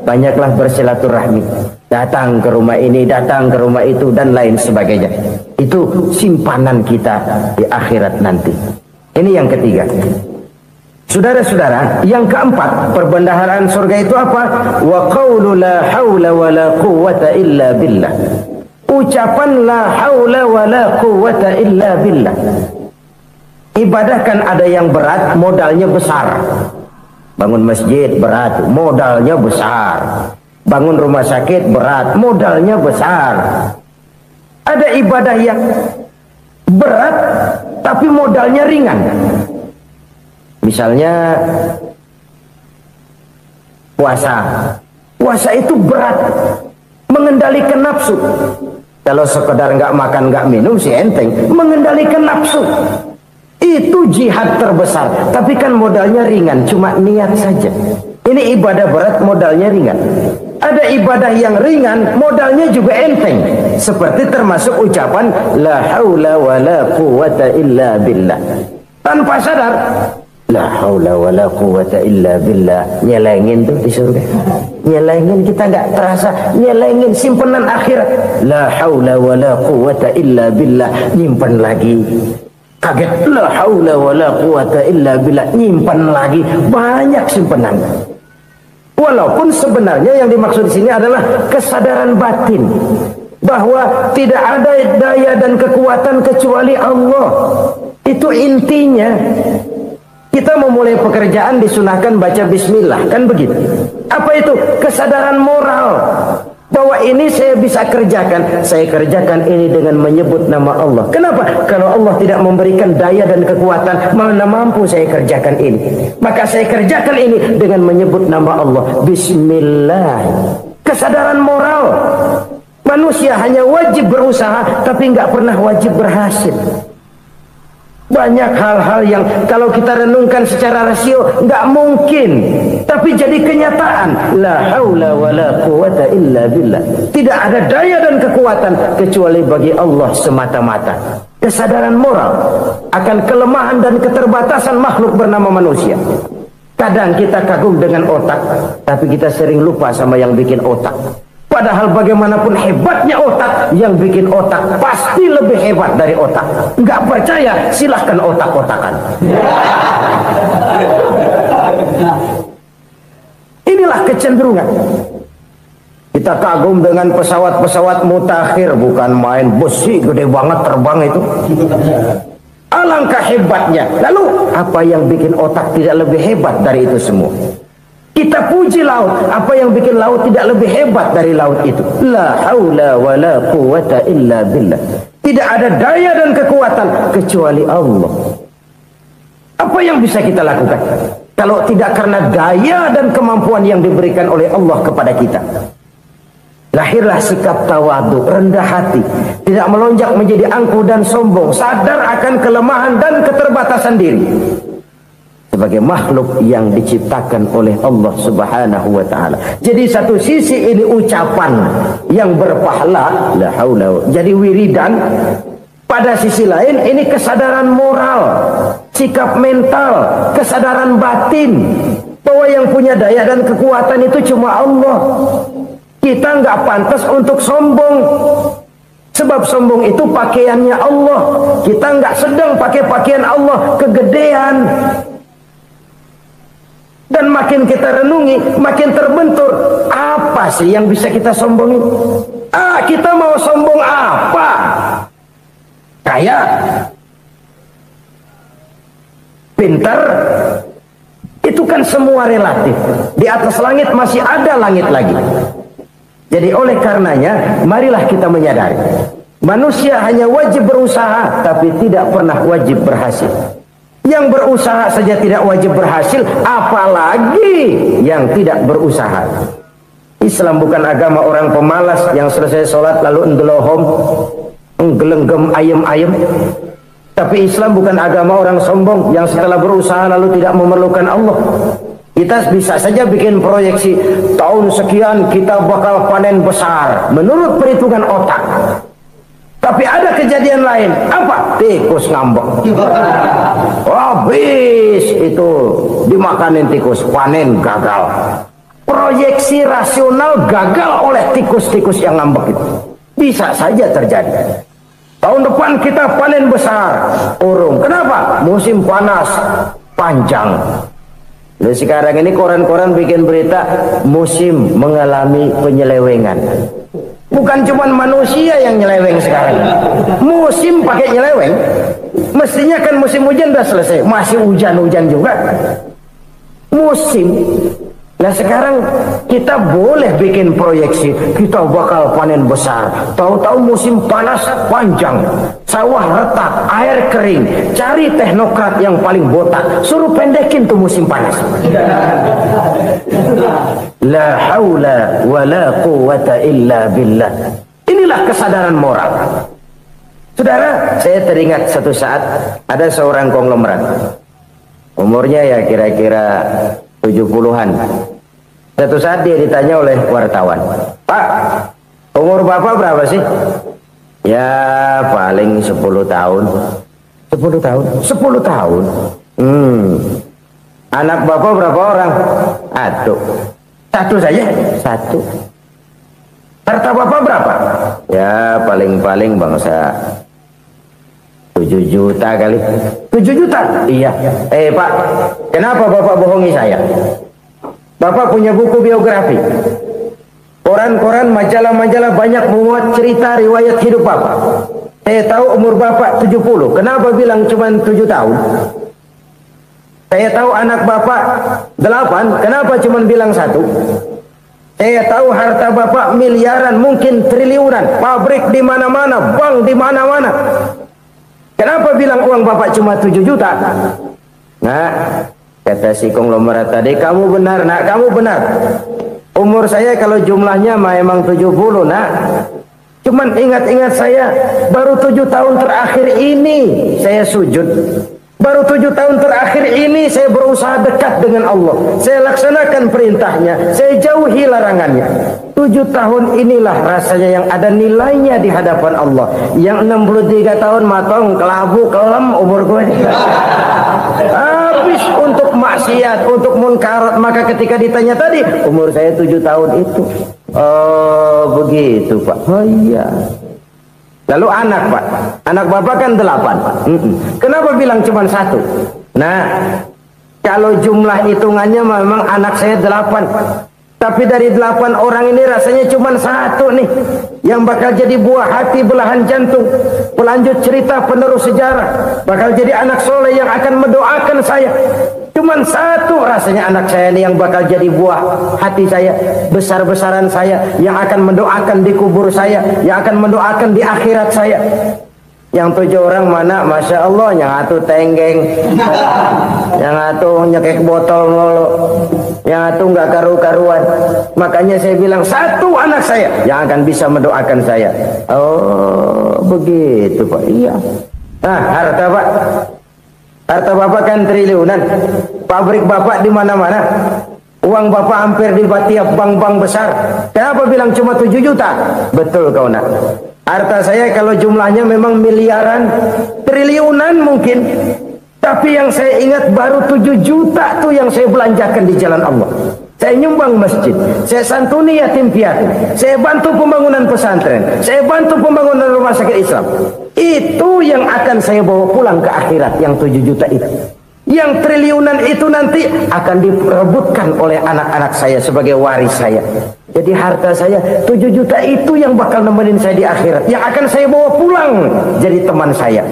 banyaklah bersilaturahmi. Datang ke rumah ini, datang ke rumah itu, dan lain sebagainya. Itu simpanan kita di akhirat nanti. Ini yang ketiga. Saudara-saudara, yang keempat, perbendaharaan surga itu apa? Wa qawlu la hawla wa la quwwata illa billah. Ucapan la hawla wa la quwwata illa billah. Ibadah kan ada yang berat, modalnya besar. Bangun masjid berat, modalnya besar. Bangun rumah sakit berat, modalnya besar. Ada ibadah yang berat, tapi modalnya ringan. Misalnya puasa. Puasa itu berat, mengendalikan nafsu. Kalau sekedar nggak makan nggak minum sih enteng, mengendalikan nafsu. Itu jihad terbesar, tapi kan modalnya ringan, cuma niat saja. Ini ibadah berat, modalnya ringan. Ada ibadah yang ringan, modalnya juga enteng. Seperti termasuk ucapan la haula wa la quwwata illa billah. Tanpa sadar, la haula wa la quwwata illa billah. Nyelengin tuh di surga. Nyelengin, kita nggak terasa. Nyelengin simpenan akhirat. La haula wa la quwwata illa billah. Nyimpen lagi. Kaget, la haula wala quwata illa billah, nyimpan lagi, banyak simpenan. Walaupun sebenarnya yang dimaksud di sini adalah kesadaran batin bahwa tidak ada daya dan kekuatan kecuali Allah. Itu intinya. Kita memulai pekerjaan disunahkan baca bismillah, kan begitu? Apa itu? Kesadaran moral bahwa ini saya bisa kerjakan. Saya kerjakan ini dengan menyebut nama Allah. Kenapa? Kalau Allah tidak memberikan daya dan kekuatan, mana mampu saya kerjakan ini. Maka saya kerjakan ini dengan menyebut nama Allah. Bismillah. Kesadaran moral. Manusia hanya wajib berusaha, tapi nggak pernah wajib berhasil. Banyak hal-hal yang kalau kita renungkan secara rasio nggak mungkin, tapi jadi kenyataan. La haula wala quwata illa billah. Tidak ada daya dan kekuatan kecuali bagi Allah semata-mata. Kesadaran moral akan kelemahan dan keterbatasan makhluk bernama manusia. Kadang kita kagum dengan otak, tapi kita sering lupa sama yang bikin otak. Padahal bagaimanapun hebatnya otak, yang bikin otak pasti lebih hebat dari otak. Nggak percaya, silahkan otak-otakan. Inilah kecenderungan. Kita kagum dengan pesawat-pesawat mutakhir, bukan main besi gede banget terbang itu. Alangkah hebatnya. Lalu apa yang bikin otak tidak lebih hebat dari itu semua? Kita puji laut, apa yang bikin laut tidak lebih hebat dari laut itu? La haula wala quwata illa billah. Tidak ada daya dan kekuatan kecuali Allah. Apa yang bisa kita lakukan kalau tidak karena daya dan kemampuan yang diberikan oleh Allah kepada kita? Lahirlah sikap tawadu, rendah hati, tidak melonjak menjadi angkuh dan sombong, sadar akan kelemahan dan keterbatasan diri. Sebagai makhluk yang diciptakan oleh Allah Subhanahu wa ta'ala. Jadi satu sisi ini ucapan yang berpahala, la haula, jadi wiridan. Pada sisi lain ini kesadaran moral, sikap mental, kesadaran batin bahwa yang punya daya dan kekuatan itu cuma Allah. Kita nggak pantas untuk sombong, sebab sombong itu pakaiannya Allah. Kita nggak sedang pakai pakaian Allah, kegedean. Dan makin kita renungi, makin terbentur. Apa sih yang bisa kita sombongin? Kita mau sombong apa? Kaya? Pintar? Itu kan semua relatif. Di atas langit masih ada langit lagi. Jadi oleh karenanya, marilah kita menyadari. Manusia hanya wajib berusaha, tapi tidak pernah wajib berhasil. Yang berusaha saja tidak wajib berhasil, apalagi yang tidak berusaha. Islam bukan agama orang pemalas yang selesai sholat lalu enggelohom, enggelenggem ayem-ayem. Tapi Islam bukan agama orang sombong yang setelah berusaha lalu tidak memerlukan Allah. Kita bisa saja bikin proyeksi, tahun sekian kita bakal panen besar menurut perhitungan otak. Tapi ada kejadian lain. Apa? Tikus ngambek. Habis itu dimakanin tikus, panen gagal. Proyeksi rasional gagal oleh tikus-tikus yang ngambek itu. Bisa saja terjadi. Tahun depan kita panen besar, urung. Kenapa? Musim panas panjang. Lalu sekarang ini koran-koran bikin berita musim mengalami penyelewengan. Bukan cuma manusia yang nyeleweng sekarang. Musim pakai nyeleweng. Mestinya kan musim hujan udah selesai, masih hujan-hujan juga. Musim. Nah sekarang kita boleh bikin proyeksi, kita bakal panen besar. Tahu-tahu musim panas panjang, sawah retak, air kering. Cari teknokrat yang paling botak, suruh pendekin tuh musim panas. La haula wala quwata illa billah. Inilah kesadaran moral. Saudara, saya teringat satu saat ada seorang konglomerat. Umurnya ya kira-kira 70-an. Satu saat dia ditanya oleh wartawan, "Pak, umur Bapak berapa sih?" "Ya paling 10 tahun." 10 tahun? 10 tahun? Anak Bapak berapa orang? Aduh. Satu saja? Satu. Harta Bapak berapa? Ya paling-paling bangsa 7 juta kali. 7 juta? Iya. Pak, kenapa Bapak bohongi saya? Bapak punya buku biografi. Koran-koran, majalah-majalah banyak memuat cerita riwayat hidup Bapak. Saya tahu umur Bapak 70. Kenapa bilang cuma 7 tahun? Saya tahu anak Bapak 8. Kenapa cuma bilang 1? Saya tahu harta Bapak miliaran, mungkin triliunan. Pabrik di mana-mana, bank di mana-mana. Kenapa bilang uang Bapak cuma 7 juta? Nah, kata si konglomerat tadi, kamu benar nak, kamu benar. Umur saya kalau jumlahnya memang 70 nak. Cuman ingat-ingat saya, baru 7 tahun terakhir ini saya sujud. Baru 7 tahun terakhir ini saya berusaha dekat dengan Allah. Saya laksanakan perintahnya, saya jauhi larangannya. 7 tahun inilah rasanya yang ada nilainya di hadapan Allah. Yang 63 tahun matong, kelabu, kelam umur gue. Habis untuk maksiat, untuk munkarat. Maka ketika ditanya tadi, umur saya 7 tahun itu. Oh begitu Pak. Oh iya. Lalu anak Pak, anak Bapak kan 8. Kenapa bilang cuma 1? Nah, kalau jumlah hitungannya memang anak saya 8. Tapi dari 8 orang ini rasanya cuma 1 nih yang bakal jadi buah hati, belahan jantung, pelanjut cerita, penerus sejarah, bakal jadi anak soleh yang akan mendoakan saya. Cuman 1 rasanya anak saya ini yang bakal jadi buah hati saya, besar-besaran saya, yang akan mendoakan di kubur saya, yang akan mendoakan di akhirat saya. Yang 7 orang mana, Masya Allah, yang 1 tenggeng, yang 1 nyekek botol mulu, yang 1 nggak karu-karuan. Makanya saya bilang 1 anak saya yang akan bisa mendoakan saya. Oh begitu Pak. Iya. Nah, harta Pak, harta Bapak kan triliunan. Pabrik Bapak di mana-mana. Uang Bapak hampir di tiap bank-bank besar. Kenapa bilang cuma 7 juta? Betul kau nak. Harta saya kalau jumlahnya memang miliaran, triliunan mungkin. Tapi yang saya ingat baru 7 juta tuh yang saya belanjakan di jalan Allah. Saya nyumbang masjid, saya santuni yatim piatu, saya bantu pembangunan pesantren, saya bantu pembangunan rumah sakit Islam. Itu yang akan saya bawa pulang ke akhirat, yang 7 juta itu. Yang triliunan itu nanti akan diperebutkan oleh anak-anak saya sebagai waris saya. Jadi harta saya 7 juta itu yang bakal nemenin saya di akhirat, yang akan saya bawa pulang jadi teman saya.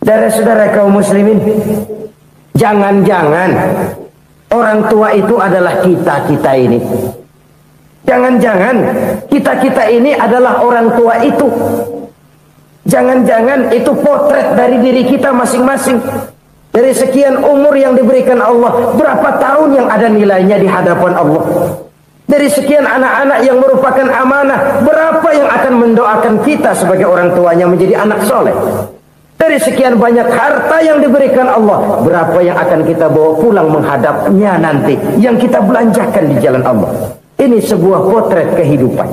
Saudara-saudara kaum muslimin, jangan-jangan orang tua itu adalah kita-kita ini. Jangan-jangan kita-kita ini adalah orang tua itu. Jangan-jangan itu potret dari diri kita masing-masing. Dari sekian umur yang diberikan Allah, berapa tahun yang ada nilainya di hadapan Allah? Dari sekian anak-anak yang merupakan amanah, berapa yang akan mendoakan kita sebagai orang tuanya menjadi anak soleh? Dari sekian banyak harta yang diberikan Allah, berapa yang akan kita bawa pulang menghadapnya nanti, yang kita belanjakan di jalan Allah? Ini sebuah potret kehidupan.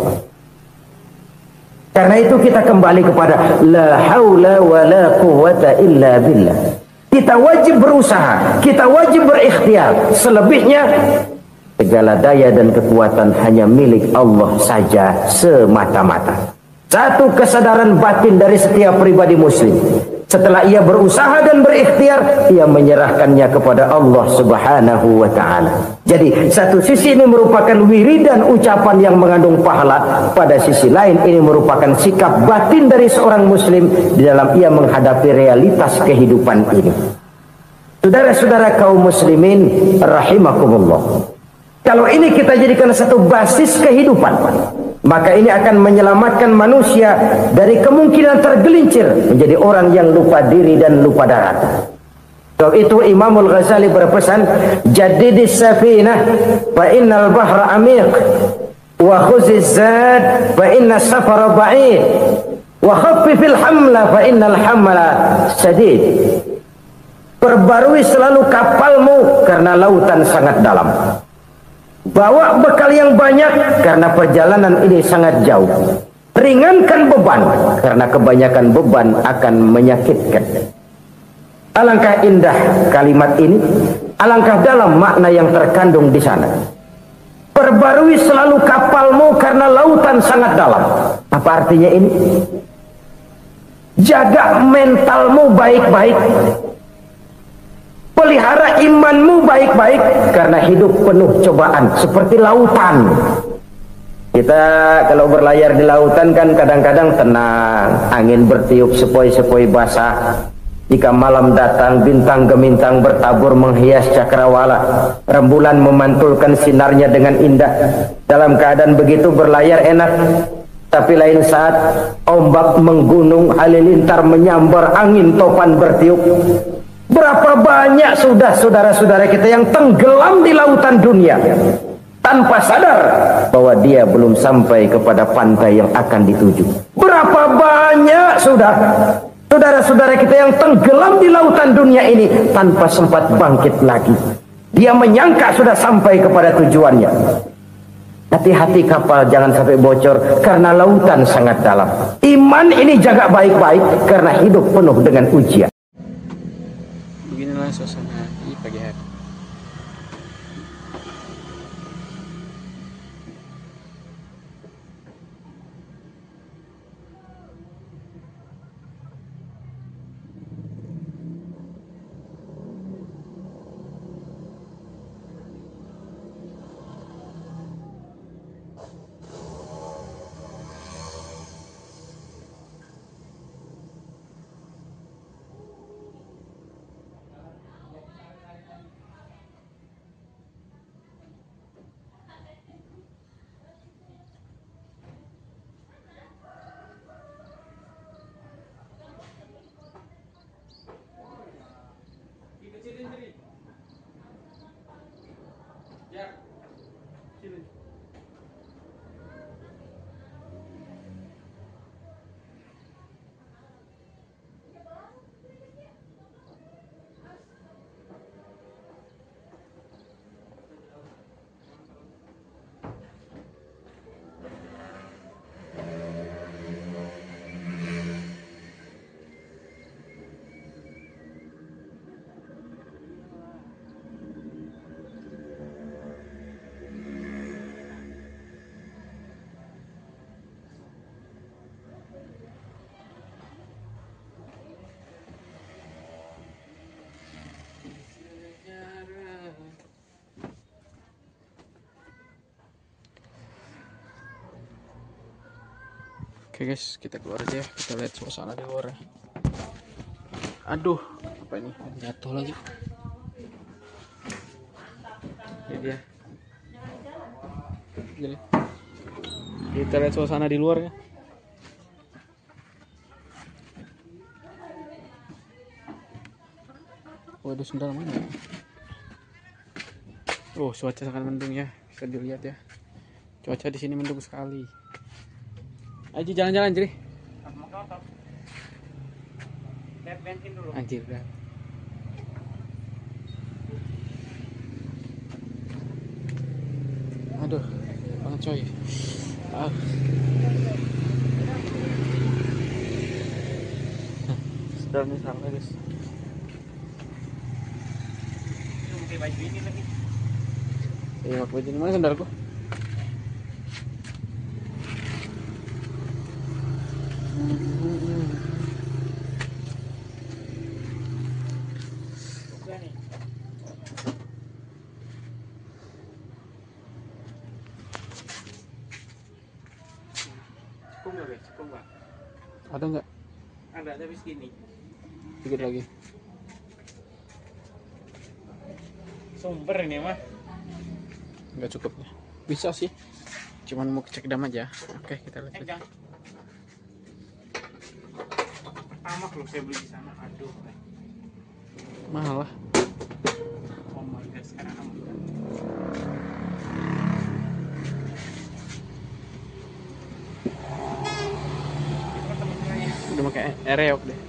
Karena itu kita kembali kepada la haula wa la quwwata illa billah. Kita wajib berusaha, kita wajib berikhtiar. Selebihnya segala daya dan kekuatan hanya milik Allah saja semata-mata. Satu kesadaran batin dari setiap pribadi muslim. Setelah ia berusaha dan berikhtiar, ia menyerahkannya kepada Allah Subhanahu wa ta'ala. Jadi satu sisi ini merupakan wiridan ucapan yang mengandung pahala, pada sisi lain ini merupakan sikap batin dari seorang muslim di dalam ia menghadapi realitas kehidupan ini. Saudara-saudara kaum muslimin rahimakumullah, kalau ini kita jadikan satu basis kehidupan, maka ini akan menyelamatkan manusia dari kemungkinan tergelincir menjadi orang yang lupa diri dan lupa darat. Sebab itu Imamul Ghazali berpesan, jadidis safinah fa innal bahra amiq, wa khuziz zad fa inna safara ba'id, wa khaffifil hamla fa innal hamla sadid. Perbarui selalu kapalmu karena lautan sangat dalam. Bawa bekal yang banyak karena perjalanan ini sangat jauh. Ringankan beban karena kebanyakan beban akan menyakitkan. Alangkah indah kalimat ini, alangkah dalam makna yang terkandung di sana. Perbarui selalu kapalmu karena lautan sangat dalam. Apa artinya ini? Jaga mentalmu baik-baik, pelihara imanmu baik-baik, karena hidup penuh cobaan seperti lautan. Kita kalau berlayar di lautan kan kadang-kadang tenang, angin bertiup sepoi-sepoi basah. Jika malam datang, bintang gemintang bertabur menghias cakrawala, rembulan memantulkan sinarnya dengan indah. Dalam keadaan begitu berlayar enak. Tapi lain saat ombak menggunung, halilintar menyambar, angin topan bertiup. Berapa banyak sudah saudara-saudara kita yang tenggelam di lautan dunia tanpa sadar bahwa dia belum sampai kepada pantai yang akan dituju. Berapa banyak sudah saudara-saudara kita yang tenggelam di lautan dunia ini tanpa sempat bangkit lagi. Dia menyangka sudah sampai kepada tujuannya. Hati-hati kapal jangan sampai bocor karena lautan sangat dalam. Iman ini jaga baik-baik karena hidup penuh dengan ujian. Beginilah suasana di pagi hari. Oke guys, kita keluar aja ya. Kita lihat suasana di luar ya. Aduh, apa ini? Jatuh lagi. Ini dia. Jadi, kita lihat suasana di luar ya. Waduh, sendal mana? Oh, cuaca sangat mendung ya. Bisa dilihat ya. Cuaca di sini mendung sekali. Ayo jalan-jalan jadi. Anjir dah. Aduh, banget coy. Sudah nih sampai guys. Pakai baju ini lagi. Iya, pakai baju ini mana sandalku? Cukup nggak? Ada nggak? Ada tapi segini. Dikit lagi. Sumber ini mah. Nggak cukup ya. Bisa sih. Cuman mau cek dam aja. Oke, kita lihat. Pertama kalau saya beli di sana, aduh. Mahal lah. Oh my god, sekarang udah pakai ereok deh.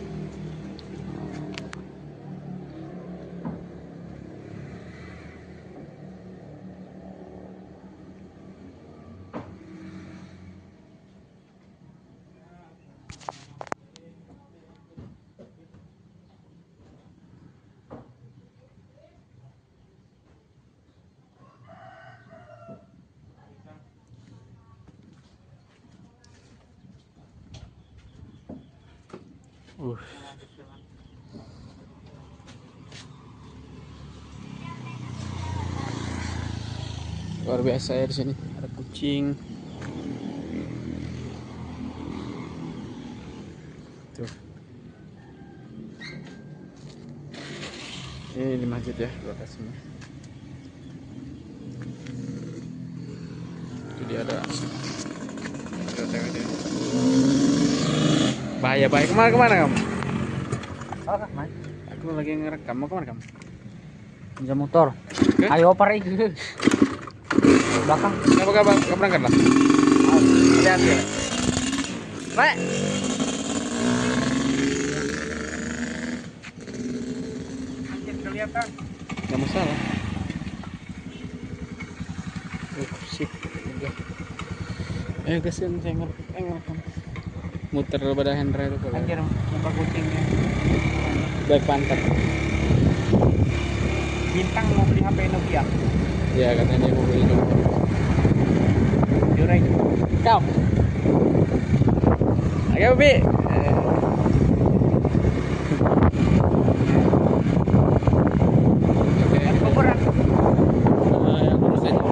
Uh. Luar biasa ya di sini. Ada kucing. Tuh. Ini di masjid ya lokasinya. Itu dia ada cewek. Bahaya. Kemana kamu? Aku lagi ngerekam. Mau kemana kamu? Pinjam motor. Oke. Ayo oper iki. Belakang. Gak berangkat lah. Hati-hati ya. Baik. Kelihatan. Gak masalah. Sip. Kasihan saya ngerekam. Muter pada Hendra itu kalau. Anjir, muka kucingnya. Baik pantat. Bintang mau beli HP Nokia. Ya katanya dia mau beli juga. Jurai. Kau. Ayo Bi. Berat. Yang lurus aja.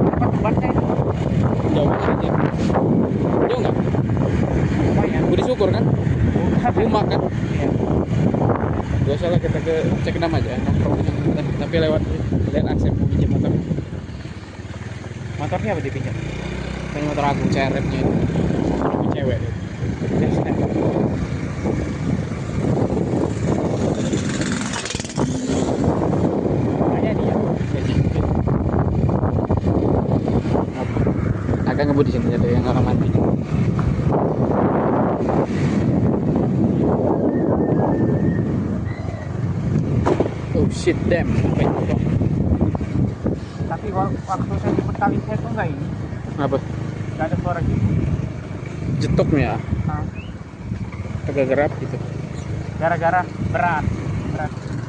Tempat tempatnya. Jauh aja. Jauh nggak? Lumayan. Budi Syukur kan? Rumah kan? Iya. Biasalah kita ke Cekdam aja nongkrong di sana. Tapi lewat lihat akses mau pinjam motor. Motornya apa dipinjam? Ini motor aku CRF-nya ini. Cewek dia. Makanya dia. Agak ngebut di sini ada yang orang mati. Oh shit, damn. Apa itu? Tapi waktu saya di Betawi saya tuh enggak ini. Apa? Enggak ada suara gitu. Jetoknya Nah, agak gerap gitu. gara-gara berat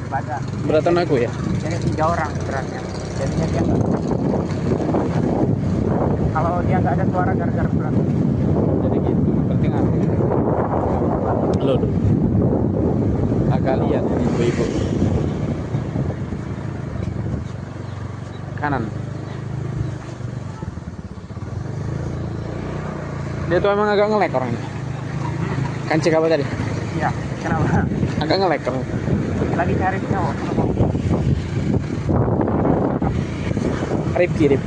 badan. Beratan aku ya? Jadi 3 orang beratnya. Jadinya dia enggak. Kalau dia nggak ada suara gara-gara berat. Jadi gitu, penting aku. Halo tuh. Agak lihat ini ibu-ibu. Kanan. Dia tuh emang agak nge-lag orangnya. Kancing apa tadi? Iya, kenapa? Agak nge-lag orangnya. Lagi cari cowok. Ripki.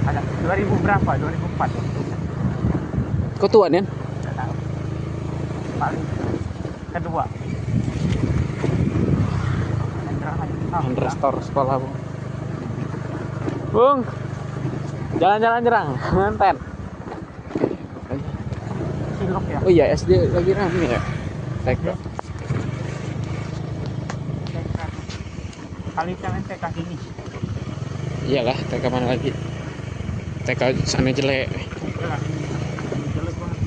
Ada 2000 berapa? 2004 ya? Kau tua nih? Nggak tahu. Paling kedua. Hendra Store sekolah bung. Bung, jalan-jalan jerang, manten. Cilok ya. Oh iya SD lagi rame ya. TK. Kali jangan TK sini. Iyalah TK mana lagi? TK sana jelek. Jelas ini. Ini jelek banget.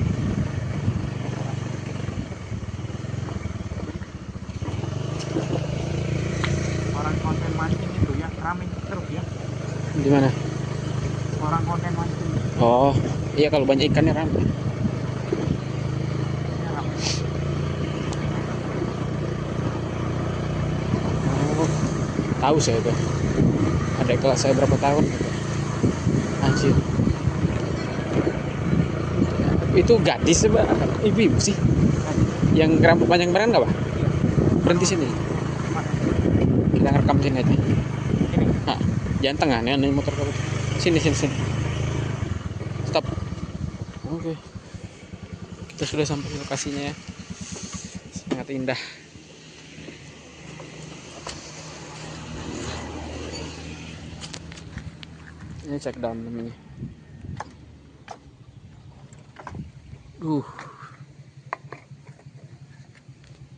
Orang konten mancing itu ya rame terus ya. Di mana? Orang konten mancing. Oh, iya kalau banyak ikannya rame. Ya, rame. Oh, tahu saya itu. Ada kelas saya berapa tahun? Anjir. Itu gadis apa ibu-ibu sih? Yang rambut panjang beneran nggak, Pak? Berhenti sini. Kita ngerekam sini aja. Ini. Nah, jangan tengah nih motor kamu. Sini. Stop. Oke. Kita sudah sampai di lokasinya ya. Sangat indah. Ini cek dalam namanya.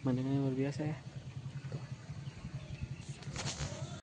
Pemandangannya luar biasa ya.